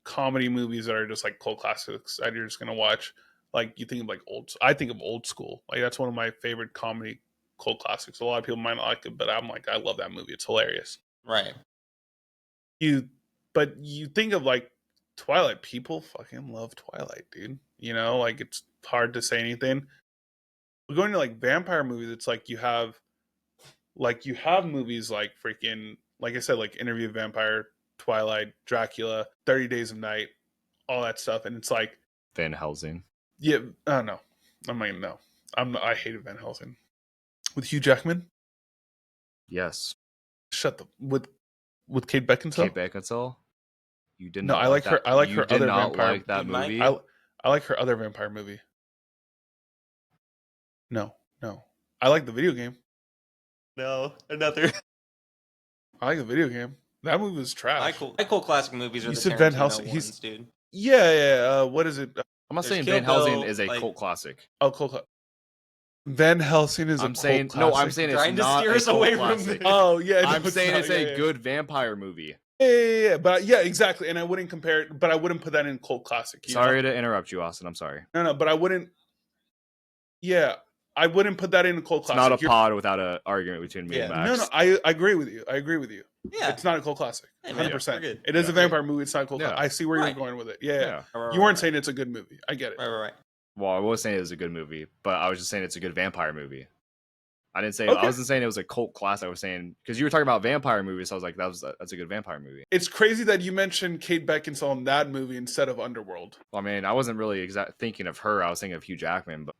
comedy movies that are just like cult classics that you're just gonna watch. Like you think of like I think of Old School. Like that's one of my favorite comedy cult classics. A lot of people might not like it, but I'm like, I love that movie. It's hilarious. Right. But you think of like Twilight, people fucking love Twilight, dude. You know, like it's hard to say anything. But going to like vampire movies, it's like you have movies like freaking, like I said, like Interview with a Vampire, Twilight, Dracula, 30 Days of Night, all that stuff. And it's like Van Helsing. Yeah, no. I'm not even no. I hated Van Helsing. With Hugh Jackman? Yes. Shut the with Kate Beckinsale? Kate Beckinsale. You did No, not. I like her. I like you her did other not vampire. like that movie. I like her other vampire movie. No. I like the video game. No, another. I like the video game. That movie was trash. I call classic movies are You the said Tarantino Van Helsing. ones, dude. Yeah. What is it? I'm not There's saying Kill Van Helsing Bill, is a like- cult classic. Oh, Van Helsing is a I'm saying cult classic. no. I'm saying it's Trying to not steer a us cult away from classic. this. Oh yeah, no, I'm saying not. it's a good vampire movie. Yeah. But yeah, exactly. And I wouldn't compare it. But I wouldn't put that in cult classic. Sorry to interrupt you, Austin. I'm sorry. No. But I wouldn't. Yeah, I wouldn't put that in cult It's classic. not a pod without an argument between me and Yeah. Max. No. I agree with you. Yeah. It's not a cult classic. Hey, man, 100%. we're good. It is Yeah. a vampire movie. It's not a cult Yeah. classic. I see where Right. you're going with it. Yeah. Right, You weren't right. saying it's a good movie. I get it. Right. Well, I was saying it was a good movie, but I was just saying it's a good vampire movie. I didn't say Okay. I wasn't saying it was a cult classic. I was saying because you were talking about vampire movies, so I was like, that's a good vampire movie. It's crazy that you mentioned Kate Beckinsale in that movie instead of Underworld. Well, I mean, I wasn't really thinking of her. I was thinking of Hugh Jackman, but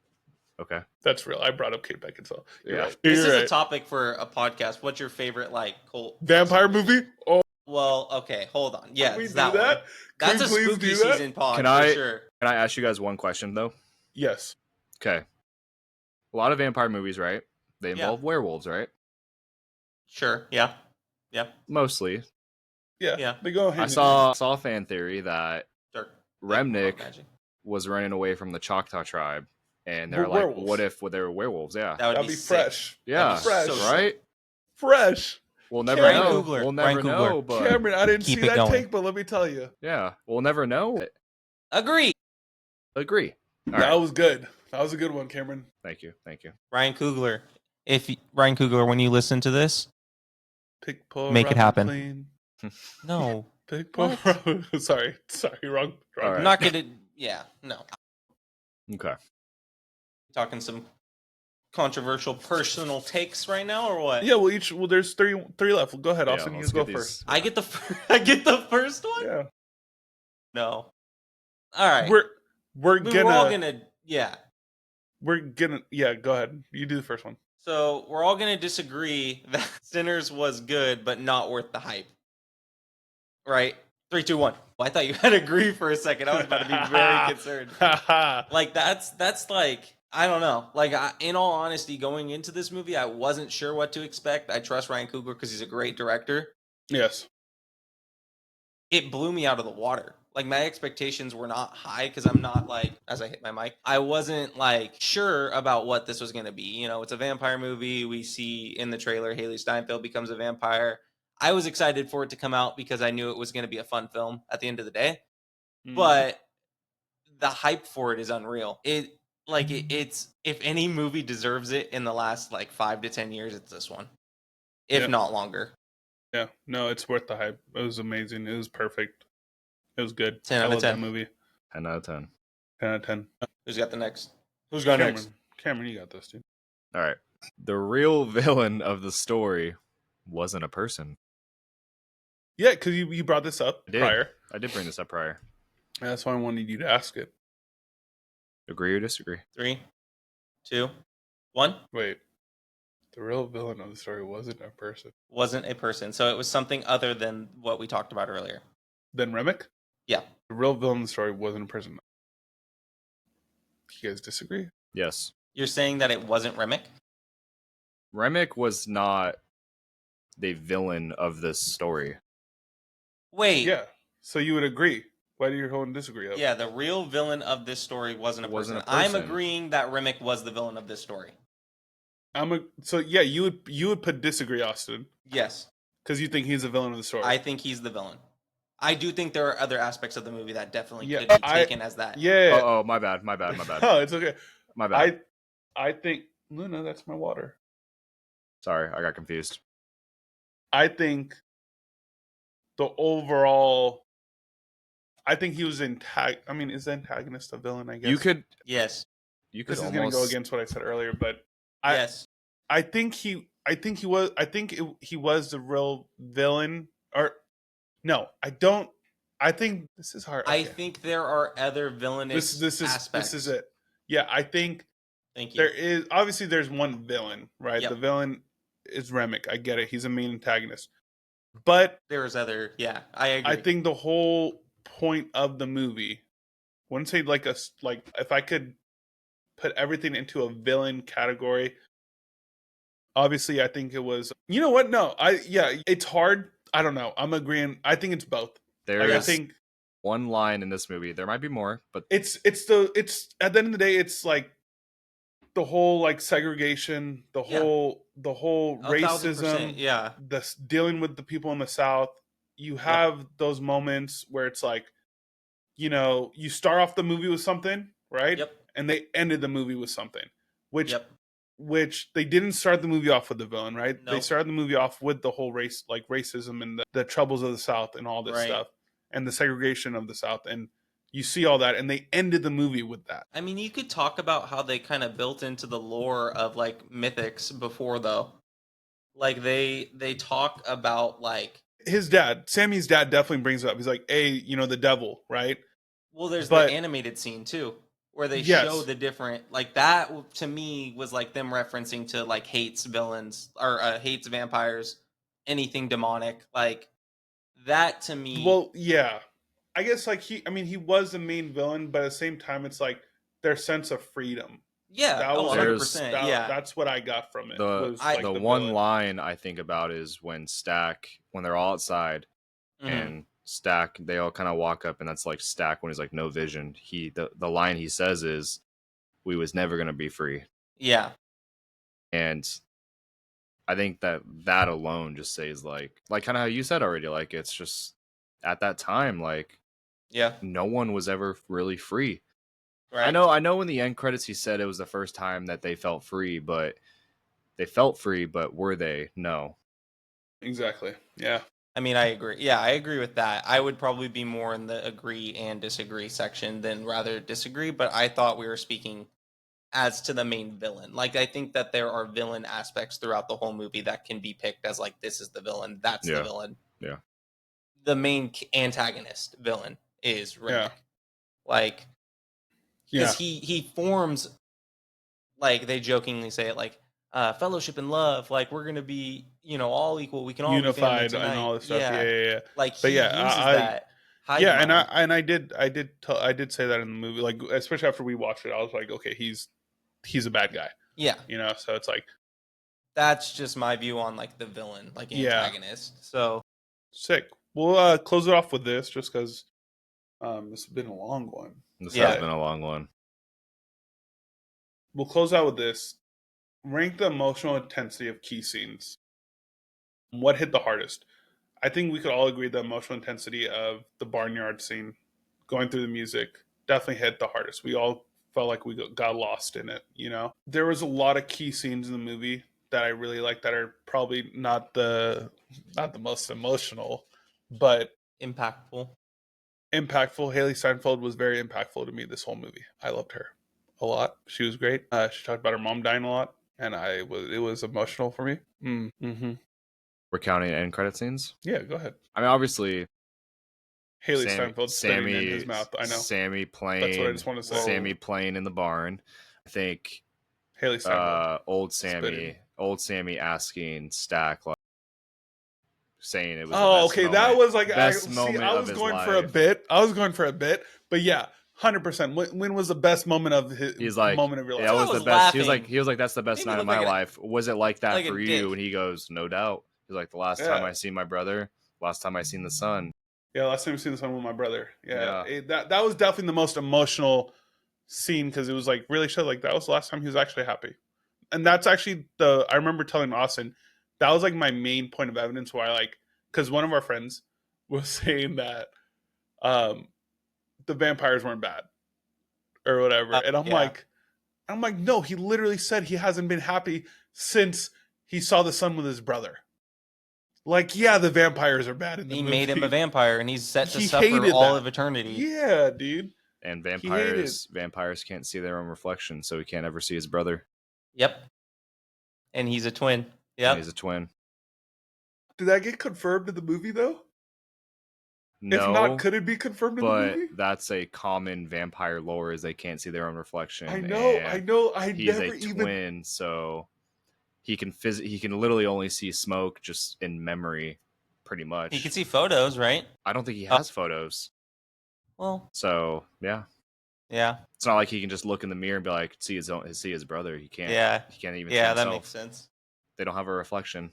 okay. That's real. I brought up Kate Beckinsale. You're Yeah. right. This You're is right. a topic for a podcast. What's your favorite like cult Vampire movie? Oh, Well, okay, hold on. Yeah, can we it's do that that? one. That's a Can we please spooky do that? season pod Can for I- sure. Can I ask you guys one question though? Yes. Okay. A lot of vampire movies, right? They Yeah. involve werewolves, right? Sure. Yeah. Mostly. Yeah. They go hand I in saw a fan theory that Sure. Remnick Magic. was running away from the Choctaw tribe, and they're Were like, werewolves. "What if they were werewolves?" Yeah, That would That'd be be sick. fresh. yeah, fresh. so right. Fresh. We'll never Ryan know. Coogler. We'll never Ryan know. Coogler. But Cameron, I didn't Keep see it that going. take, but let me tell you. yeah, we'll never know. Agree. Agree. All That right. was good. That was a good one, Cameron. Thank you. Ryan Coogler. Ryan Coogler, when you listen to this, Pick poor Make it Robin happen. Clean. no. Pick poor Robin. Sorry, wrong. All right. I'm not gonna no. Okay. Talking some controversial personal takes right now or what? Yeah, well, there's three left. Well, go ahead, Austin. Yeah, You let's go get first. these- I get the first one? Yeah, No. All right. we're We're all gonna yeah. Go ahead. You do the first one. So we're all gonna disagree that Sinners was good, but not worth the hype. Right? 3, 2, 1. Well, I thought you had to agree for a second. I was about to be very concerned. Like that's like I don't know. Like in all honesty, going into this movie, I wasn't sure what to expect. I trust Ryan Coogler because he's a great director. Yes. It blew me out of the water. Like my expectations were not high because I'm not like, as I hit my mic, I wasn't like sure about what this was going to be. You know, it's a vampire movie. We see in the trailer Haley Steinfeld becomes a vampire. I was excited for it to come out because I knew it was going to be a fun film at the end of the day. But the hype for it is unreal. It's if any movie deserves it in the last like 5 to 10 years, it's this one, if Yeah. not longer. Yeah, no, it's worth the hype. It was amazing. It was perfect. It was good. 10 out I of love 10. that movie. 10 out of 10. 10 out of 10. Who's got the next? Who's got next? Cameron, you got this, dude. All right. The real villain of the story wasn't a person. Yeah, because you brought this up I did. prior. I did bring this up prior. And that's why I wanted you to ask it. Agree or disagree? 3, 2, One Wait, the real villain of the story wasn't a person. wasn't a person, so it was something other than what we talked about earlier. Then Remick? Yeah. The real villain of the story wasn't a person. You guys disagree? Yes. You're saying that it wasn't Remick? Remick was not the villain of this story. Wait. Yeah. So you would agree. Why do you hold and disagree? Yeah, the real villain of this story wasn't a Wasn't person. a person. I'm agreeing that Remick was the villain of this story. So yeah, you would put disagree, Austin, Yes. because you think he's the villain of the story. I think he's the villain. I do think there are other aspects of the movie that definitely Yeah, could be taken as that. Yeah. Oh, my bad. No, it's okay. My bad. I think Luna, that's my water. Sorry, I got confused. I think the overall. I think he was is the antagonist a villain? I guess You could Yes. This is going to go against what I said earlier, but Yes. I think he was the real villain. Or no, I don't. I think this is hard. I Okay. think there are other villainous aspects. This is it. Yeah, I think Thank you. there is obviously there's one villain, right? Yep. The villain is Remick. I get it. He's a main antagonist. But There's other, yeah, I agree. I think the whole point of the movie, wouldn't say like if I could put everything into a villain category, obviously I think it was. You know what? No, it's hard. I don't know. I'm agreeing. I think it's both. I think one line in this movie. There might be more, but it's at the end of the day, it's like the whole like segregation, the whole racism, 1000%, yeah. Dealing with the people in the South. You have those moments where it's like, you start off the movie with something, right? Yep. And they ended the movie with something, which Yep. which they didn't start the movie off with the villain, right? Nope. They started the movie off with the whole racism and the troubles of the South and all this stuff and the segregation of the South. And you see all that, and they ended the movie with that. I mean, you could talk about how they kind of built into the lore of like mythics before, though. Like they talk about like his dad, Sammy's dad, definitely brings it up. He's like, "Hey, the devil, right?" Well, there's the animated scene too, where they show the different, like that to me was like them referencing to like hates villains or hates vampires, anything demonic, like that to me. Well, yeah, I guess like he was the main villain, but at the same time, it's like their sense of freedom. Yeah, that was 100%. Yeah, that's what I got from it. The one line I think about is when they're all outside, and Stack, they all kind of walk up, and that's like Stack when he's like no vision. The line he says is, "We was never gonna be free." Yeah, and I think that alone just says like kind of how you said already, like it's just at that time, like no one was ever really free. Right. I know in the end credits he said it was the first time that they felt free, but were they? No. Exactly. Yeah. I mean, I agree. Yeah, I agree with that. I would probably be more in the agree and disagree section than rather disagree, but I thought we were speaking as to the main villain. Like, I think that there are villain aspects throughout the whole movie that can be picked as like, this is the villain, that's the villain. Yeah. The main antagonist villain is Remick. Yeah. Like, because he forms, like they jokingly say it, like fellowship and love, like we're gonna be all equal, we can all unified be and all this stuff. Yeah. Like he uses that. I did say that in the movie, like especially after we watched it, I was like, okay, he's a bad guy. Yeah. So it's like that's just my view on like the villain, like antagonist. So sick. We'll close it off with this just because this has been a long one. This has been a long one. We'll close out with this. Rank the emotional intensity of key scenes. What hit the hardest? I think we could all agree the emotional intensity of the barnyard scene, going through the music, definitely hit the hardest. We all felt like we got lost in it, There was a lot of key scenes in the movie that I really like that are probably not the most emotional, but impactful. Haley Steinfeld was very impactful to me this whole movie. I loved her a lot. She was great. She talked about her mom dying a lot, and it was emotional for me. Mm-hmm. We're counting end credit scenes? Yeah, go ahead. I mean, obviously, Haley Steinfeld spitting in his mouth. I know. Sammy playing. That's what I just want to say. Sammy playing in the barn. I think Haley Steinfeld. Old Spitting. Sammy asking Stack, like, saying it was the Oh, best okay. moment, That was like best I moment of was his going life. for a bit. I was going for a bit, but yeah, 100%. When was the best moment of his He's like, moment of your life? that was I the was best. laughing. He was like, that's the best Made me night of look my like life. Was it like that like a for dick. you? And he goes, no doubt. He's like, the last time I seen my brother, last time I seen the sun. Yeah, last time I seen this one with my brother. Yeah, Yeah. that was definitely the most emotional scene because it was like really showed like that was the last time he was actually happy, and that's actually I remember telling Austin that was like my main point of evidence why like because one of our friends was saying that um the vampires weren't bad or whatever, and Yeah. I'm like no, he literally said he hasn't been happy since he saw the sun with his brother. Like yeah, the vampires are bad in the He movie. made him a vampire, and he's set to He suffer hated all that. of eternity. Yeah, dude. And He hated. vampires can't see their own reflection, so he can't ever see his brother. Yep. And he's a twin. And Yep. he's a twin. Did that get confirmed in the movie though? No, If not, could it be confirmed in the but movie? that's a common vampire lore is they can't see their own reflection. I know. I he's never a even. twin, so he can literally only see smoke just in memory, pretty much. He can see photos, right? I don't think he has photos. Well, So yeah, yeah. it's not like he can just look in the mirror and be like see his brother. He can't. Yeah. He can't even. Yeah, see that himself. makes sense. They don't have a reflection.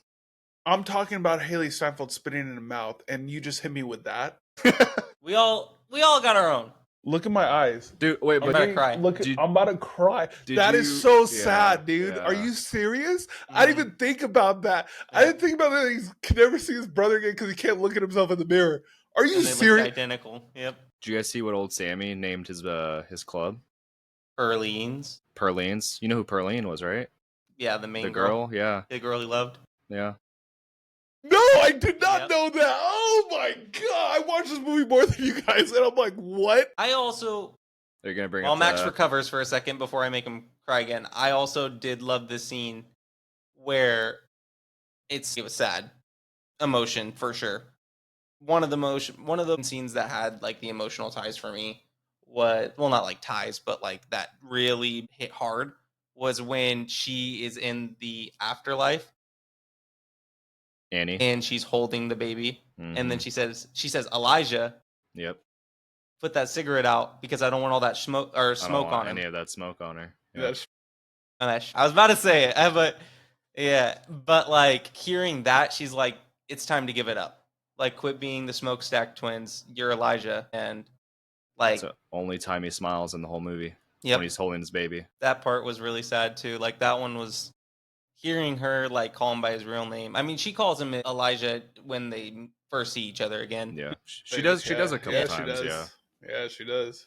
I'm talking about Haley Steinfeld spitting in the mouth, and you just hit me with that. We all got our own. Look at my eyes, Dude. Wait, I'm but about to cry. I'm about to cry. That is so sad, dude. Are you serious? I didn't even think about that. Yeah. I didn't think about that. He can never see his brother again because he can't look at himself in the mirror. Are you And they serious? look identical. Yep. Did you guys see what old Sammy named his club? Perlines. Perlines. You know who Perline was, right? Yeah, the main The girl. Yeah. The girl he loved. Yeah. No, I did not Yep. know that. Oh my god, I watched this movie more than you guys, and I'm like, what? I also, They're gonna bring while up Max recovers for a second before I make him cry again, I also did love this scene where it was sad. Emotion, for sure. One of the scenes that had like the emotional ties for me was, well, not like ties, but like that really hit hard was when she is in the afterlife Annie. and she's holding the baby. Mhm. And then she says, Elijah, Yep. put that cigarette out because I don't want all that smoke I don't want on him. any of that smoke on her. Yeah. I was about to say it, but yeah, but like hearing that, she's like, it's time to give it up. Like, quit being the smokestack twins. You're Elijah, and like, It's the only time he smiles in the whole movie. yep, When he's holding his baby. that part was really sad too. Like that one was hearing her like call him by his real name. I mean, she calls him Elijah when they first see each other again. Yeah. She does a couple She times, does. yeah. Yeah, she does.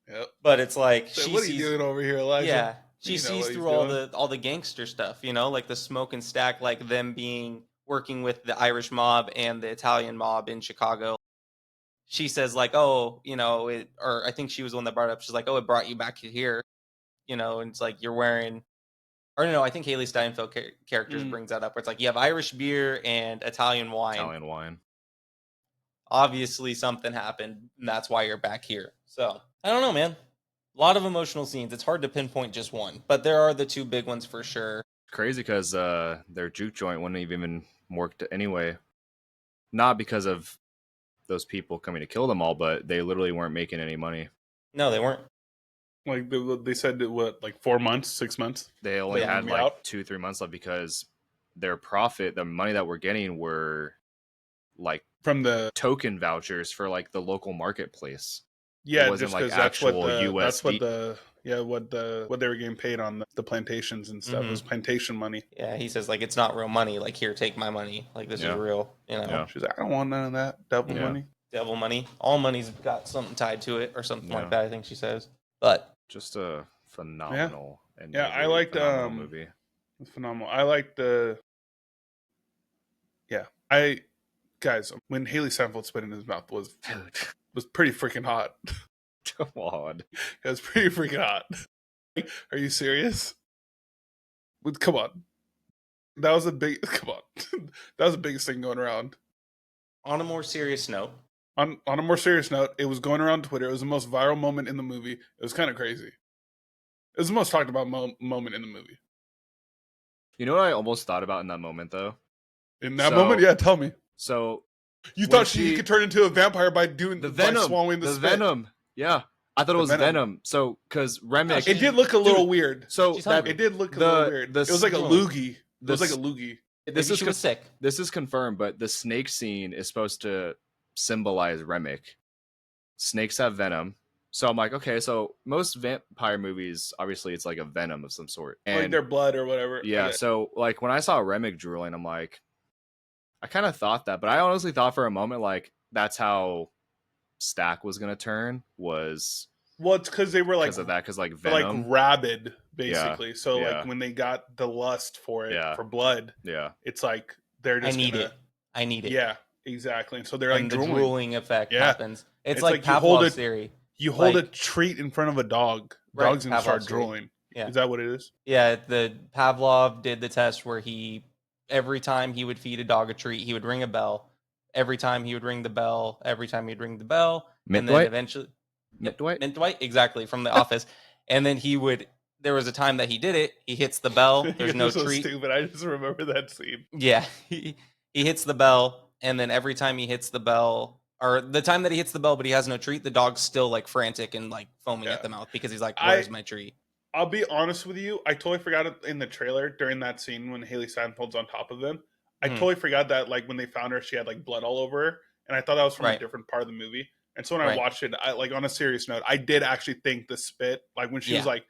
Yep. But it's like So she what are sees, you doing over here, Elijah? yeah, she You know sees what he's through all doing. the gangster stuff, you know, like the smoke and stack, like them working with the Irish mob and the Italian mob in Chicago. She says like, oh, you know, or I think she was the one that brought it up. She's like, oh, it brought you back here, you know, and it's like you're wearing, or no, I think Haley Steinfeld characters brings that up. Where it's like you have Irish beer and Italian wine. Obviously, something happened, and that's why you're back here. So I don't know, man. A lot of emotional scenes. It's hard to pinpoint just one, but there are the two big ones for sure. Crazy because their juke joint wouldn't have even worked anyway. Not because of those people coming to kill them all, but they literally weren't making any money. No, they weren't. Like they said, what, like 4 months, 6 months? They only Yeah. had like 2-3 months left because their profit, the money that we're getting, were like From the token vouchers for like the local marketplace. yeah, It wasn't just like because that's what actual what they were getting paid on the plantations and stuff. It was plantation money. Yeah, he says like it's not real money. Like here, take my money. Like this is Yeah. real. You know, Yeah. She's like, I don't want none of that devil Yeah. money. devil money. All money's got something tied to it or something Yeah. like that. I think she says. But Just a phenomenal and Yeah, I liked phenomenal movie. It's phenomenal. I liked guys, when Haley Steinfeld spit in his mouth was pretty freaking hot. Come on. It was pretty freaking hot. Are you serious? Come on. That was come on. That was the biggest thing going around. on a more serious note, On a more serious note, it was going around Twitter. It was the most viral moment in the movie. It was kind of crazy. It was the most talked about moment in the movie. You know what I almost thought about in that moment though? In that moment, yeah, tell me. So you thought she could turn into a vampire by doing the venom, by swallowing the spit. venom. Yeah, I thought it was venom. So because Remick, it did look a little weird. So it did look a little weird. It was like a loogie. It was like a loogie. She was sick. This is confirmed, but the snake scene is supposed to symbolize Remick. Snakes have venom. So I'm like, okay, so most vampire movies, obviously it's like a venom of some sort. And like their blood or whatever. Yeah, so like when I saw Remick drooling, I'm like, I kind of thought that, but I honestly thought for a moment, like, that's how Stack was going to turn was... Well, it's because they were like... Because of that, because like venom... like rabid, basically. Yeah, so yeah. like when they got the lust for it, yeah. for blood, yeah, it's like they're just I need it. Yeah, exactly. And so they're like the drooling effect happens. It's like Pavlov's theory. You hold a treat in front of a dog. Dog's gonna start drooling. Yeah. Is that what it is? Yeah, the Pavlov did the test where every time he would feed a dog a treat, he would ring a bell. Every time he would ring the bell, and then eventually Mint Dwight, exactly, from The Office. And then there was a time that he did it, he hits the bell, there's no treat. Stupid. I just remember that scene. Yeah. He hits the bell, and then every time he hits the bell, or the time that he hits the bell but he has no treat, the dog's still like frantic and like foaming at the mouth because he's like, where's my treat? I'll be honest with you, I totally forgot it in the trailer during that scene when Haley Steinfeld's on top of him. I totally forgot that like when they found her, she had like blood all over her, and I thought that was from a different part of the movie. And so when I watched it, I like, on a serious note, I did actually think the spit, like when she was like,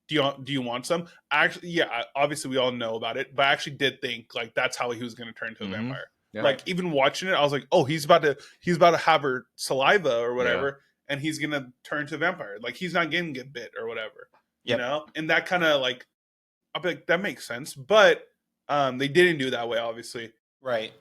do you want some? Actually, yeah, obviously we all know about it, but I actually did think like that's how he was going to turn into a vampire. Yeah. Like even watching it, I was like, oh, he's about to have her saliva or whatever, and he's going to turn to a vampire. Like he's not going to get bit or whatever, you know? And that kind of like, I'll be like, that makes sense. But they didn't do it that way, obviously. Right.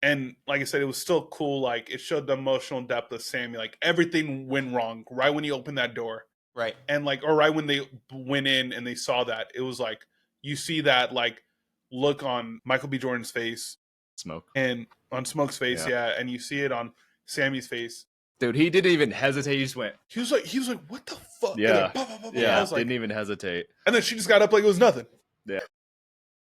And like I said, it was still cool. Like it showed the emotional depth of Sammy. Like everything went wrong right when he opened that door. Right. And like, or right when they went in and they saw that, it was like, you see that like look on Michael B. Jordan's face. Smoke. And on Smoke's face, yeah. And you see it on Sammy's face. Dude, he didn't even hesitate. He just went. He was like, what the fuck? Yeah. Like, bah, bah, bah, bah. Yeah. I was like, didn't even hesitate. And then she just got up like it was nothing. Yeah.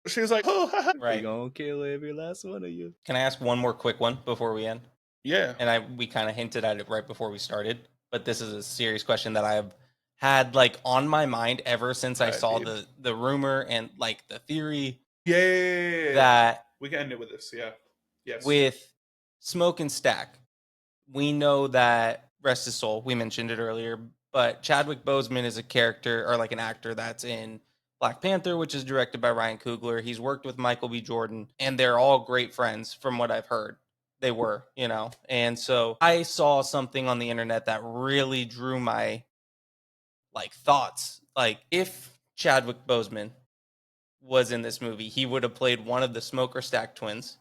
She was like, oh, right. We gonna kill every last one of you. Can I ask one more quick one before we end? Yeah. And we kind of hinted at it right before we started, but this is a serious question that I have had like on my mind ever since I saw the rumor and like the theory. Yeah. That we can end it with this. Yeah. Yes. With Smoke and Stack, we know that, rest his soul, we mentioned it earlier, but Chadwick Boseman is a character or like an actor that's in Black Panther, which is directed by Ryan Coogler. He's worked with Michael B. Jordan, and they're all great friends from what I've heard. They were, you know. And so I saw something on the internet that really drew my like thoughts. Like if Chadwick Boseman was in this movie, he would have played one of the Smoke or Stack twins.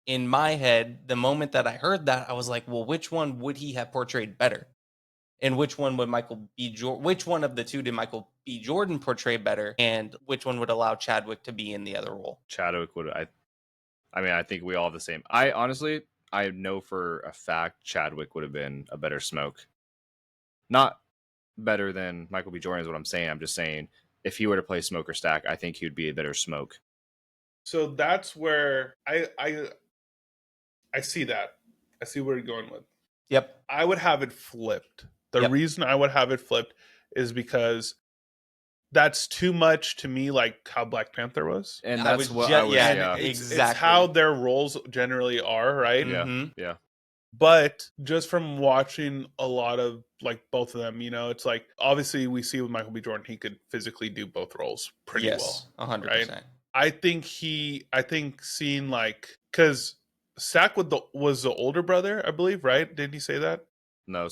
In my head, the moment that I heard that, I was like, well, which one would he have portrayed better? And which one would which one of the two did Michael B. Jordan portray better? And which one would allow Chadwick to be in the other role? Chadwick would, I mean, I think we all have the same. I know for a fact Chadwick would have been a better Smoke. Not better than Michael B. Jordan is what I'm saying. I'm just saying if he were to play Smoke or Stack, I think he would be a better Smoke. So that's where I see that. I see where you're going with. Yep. I would have it flipped. The reason I would have it flipped is because that's too much to me like how Black Panther was. And that's what I was, exactly. It's how their roles generally are, right? Yeah. Mm-hmm. Yeah. But just from watching a lot of like both of them, you know, it's like obviously we see with Michael B. Jordan, he could physically do both roles pretty well. 100%. Right? I think seeing like, because Stack was the older brother, I believe, right? Didn't he say that? No,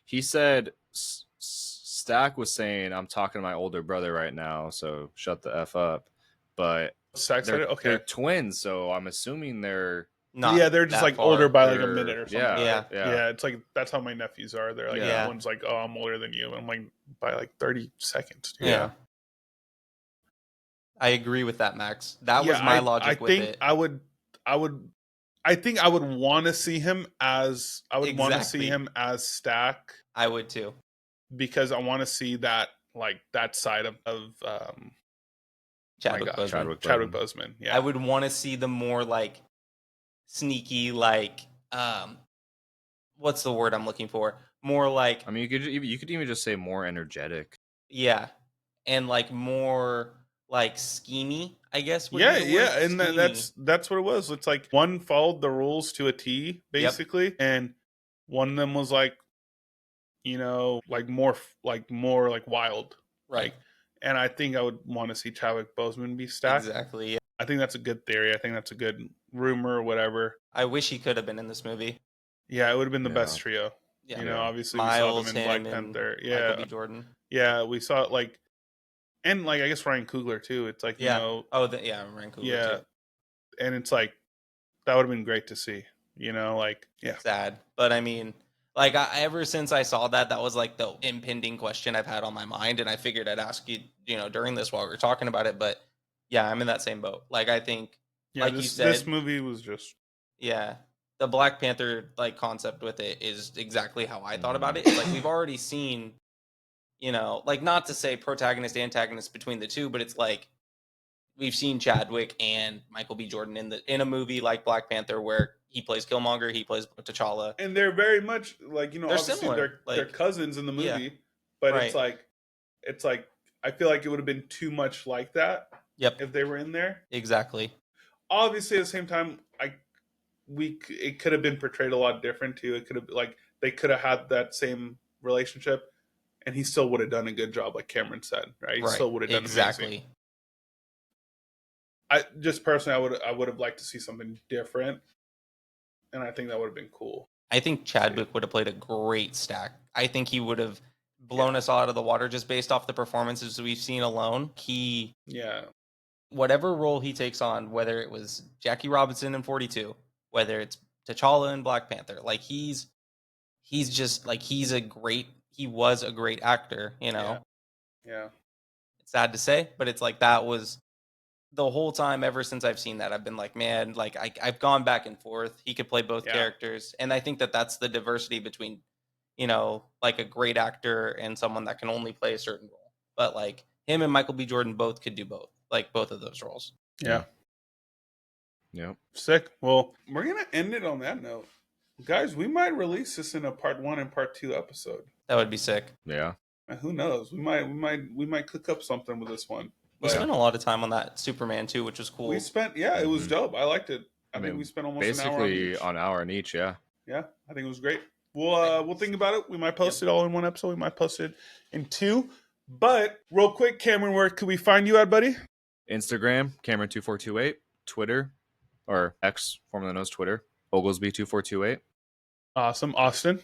he said Stack was saying, I'm talking to my older brother right now, so shut the F up. But Stack said it? Okay. They're twins, so I'm assuming they're not. Yeah, they're just like far. Older by like a minute or something. Yeah. It's like that's how my nephews are. They're like, one's like, oh, I'm older than you. And I'm like, by like 30 seconds. Dude. Yeah. I agree with that, Max. That was my logic with it. I think I would want to see him as Stack. I would too. Because I want to see that like that side of Chadwick Boseman. Chadwick Boseman. Yeah, I would want to see the more like sneaky, like what's the word I'm looking for? More like, I mean, you could even just say more energetic. yeah, and like more like schemy, I guess. Would yeah, be the word. and that's what it was. It's like one followed the rules to a T, basically, and one of them was like, like more like wild, right. Like, and I think I would want to see Chadwick Boseman be stacked. Exactly. Yeah. I think that's a good theory. I think that's a good rumor or whatever. I wish he could have been in this movie. Yeah, it would have been the Yeah. best trio. Yeah. Obviously Miles, we saw them in him, Black and Panther. Michael B. Jordan. Yeah, we saw it like, and like I guess Ryan Coogler too. It's like Yeah. Ryan Coogler too. And it's like that would have been great to see. Like yeah. Sad, but I mean, like ever since I saw that was like the impending question I've had on my mind, and I figured I'd ask you, during this while we were talking about it. But yeah, I'm in that same boat. Like I think, like you said, this movie was just the Black Panther like concept with it is exactly how I thought about it. It's like we've already seen, like not to say protagonist antagonist between the two, but it's like we've seen Chadwick and Michael B. Jordan in a movie like Black Panther where he plays Killmonger, he plays T'Challa, and they're very much like they're obviously similar. They're cousins in the movie, Yeah. but Right. it's like I feel like it would have been too much like that. Yep. If they were in there, Exactly. Obviously, at the same time, it could have been portrayed a lot different too. It could have they could have had that same relationship, and he still would have done a good job, like Cameron said, right? He still would have done exactly. amazing. I just personally, I would have liked to see something different, and I think that would have been cool. I think Chadwick would have played a great stack. I think he would have blown us out of the water just based off the performances we've seen alone. Whatever role he takes on, whether it was Jackie Robinson in 42, whether it's T'Challa in Black Panther, like he's just like he was a great actor, Yeah. It's sad to say, but it's like that was the whole time ever since I've seen that. I've been like, man, like I've gone back and forth. He could play both characters, and I think that's the diversity between, like a great actor and someone that can only play a certain role. But like him and Michael B. Jordan both could do both of those roles. Yeah. Sick. Well, we're gonna end it on that note, guys. We might release this in a part 1 and part 2 episode. That would be sick. Yeah. Who knows? We might cook up something with this one. We spent a lot of time on that Superman too, which was cool. It was dope. I liked it. I think we spent almost basically an hour on each. Yeah. Yeah, I think it was great. We'll think about it. We might post it all in one episode. We might post it in 2. But real quick, Cameron, where could we find you at, buddy? Instagram, Cameron2428. Twitter, or X, formerly known as Twitter, Oglesby2428. Awesome. Austin?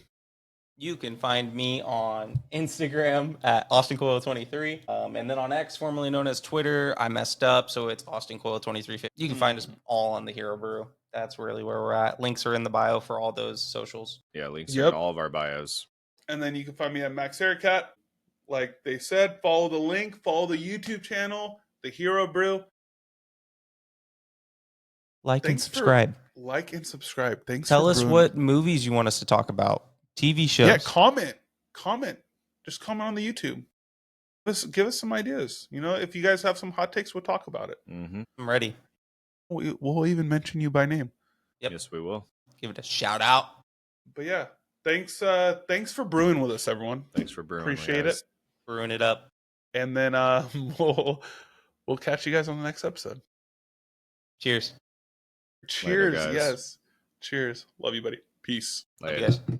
You can find me on Instagram at AustinCoyle23. And then on X, formerly known as Twitter, I messed up, so it's AustinCoyle23. You can find us all on the Hero Brew. That's really where we're at. Links are in the bio for all those socials. Yeah, links are in all of our bios. And then you can find me at Max Aircat. Like they said, follow the link, follow the YouTube channel, the Hero Brew. Like and subscribe. Thanks. Tell us what movies you want us to talk about. TV shows. Yeah, comment. Just comment on the YouTube. Give us some ideas. If you guys have some hot takes, we'll talk about it. Mm-hmm. I'm ready. We'll even mention you by name. Yep. Yes, we will. Give it a shout out. But yeah, thanks for brewing with us, everyone. Thanks for brewing. Appreciate it. Brewing it up. And then we'll catch you guys on the next episode. Cheers. Cheers. Later, guys. Yes. Cheers. Love you, buddy. Peace. Later. Love you guys.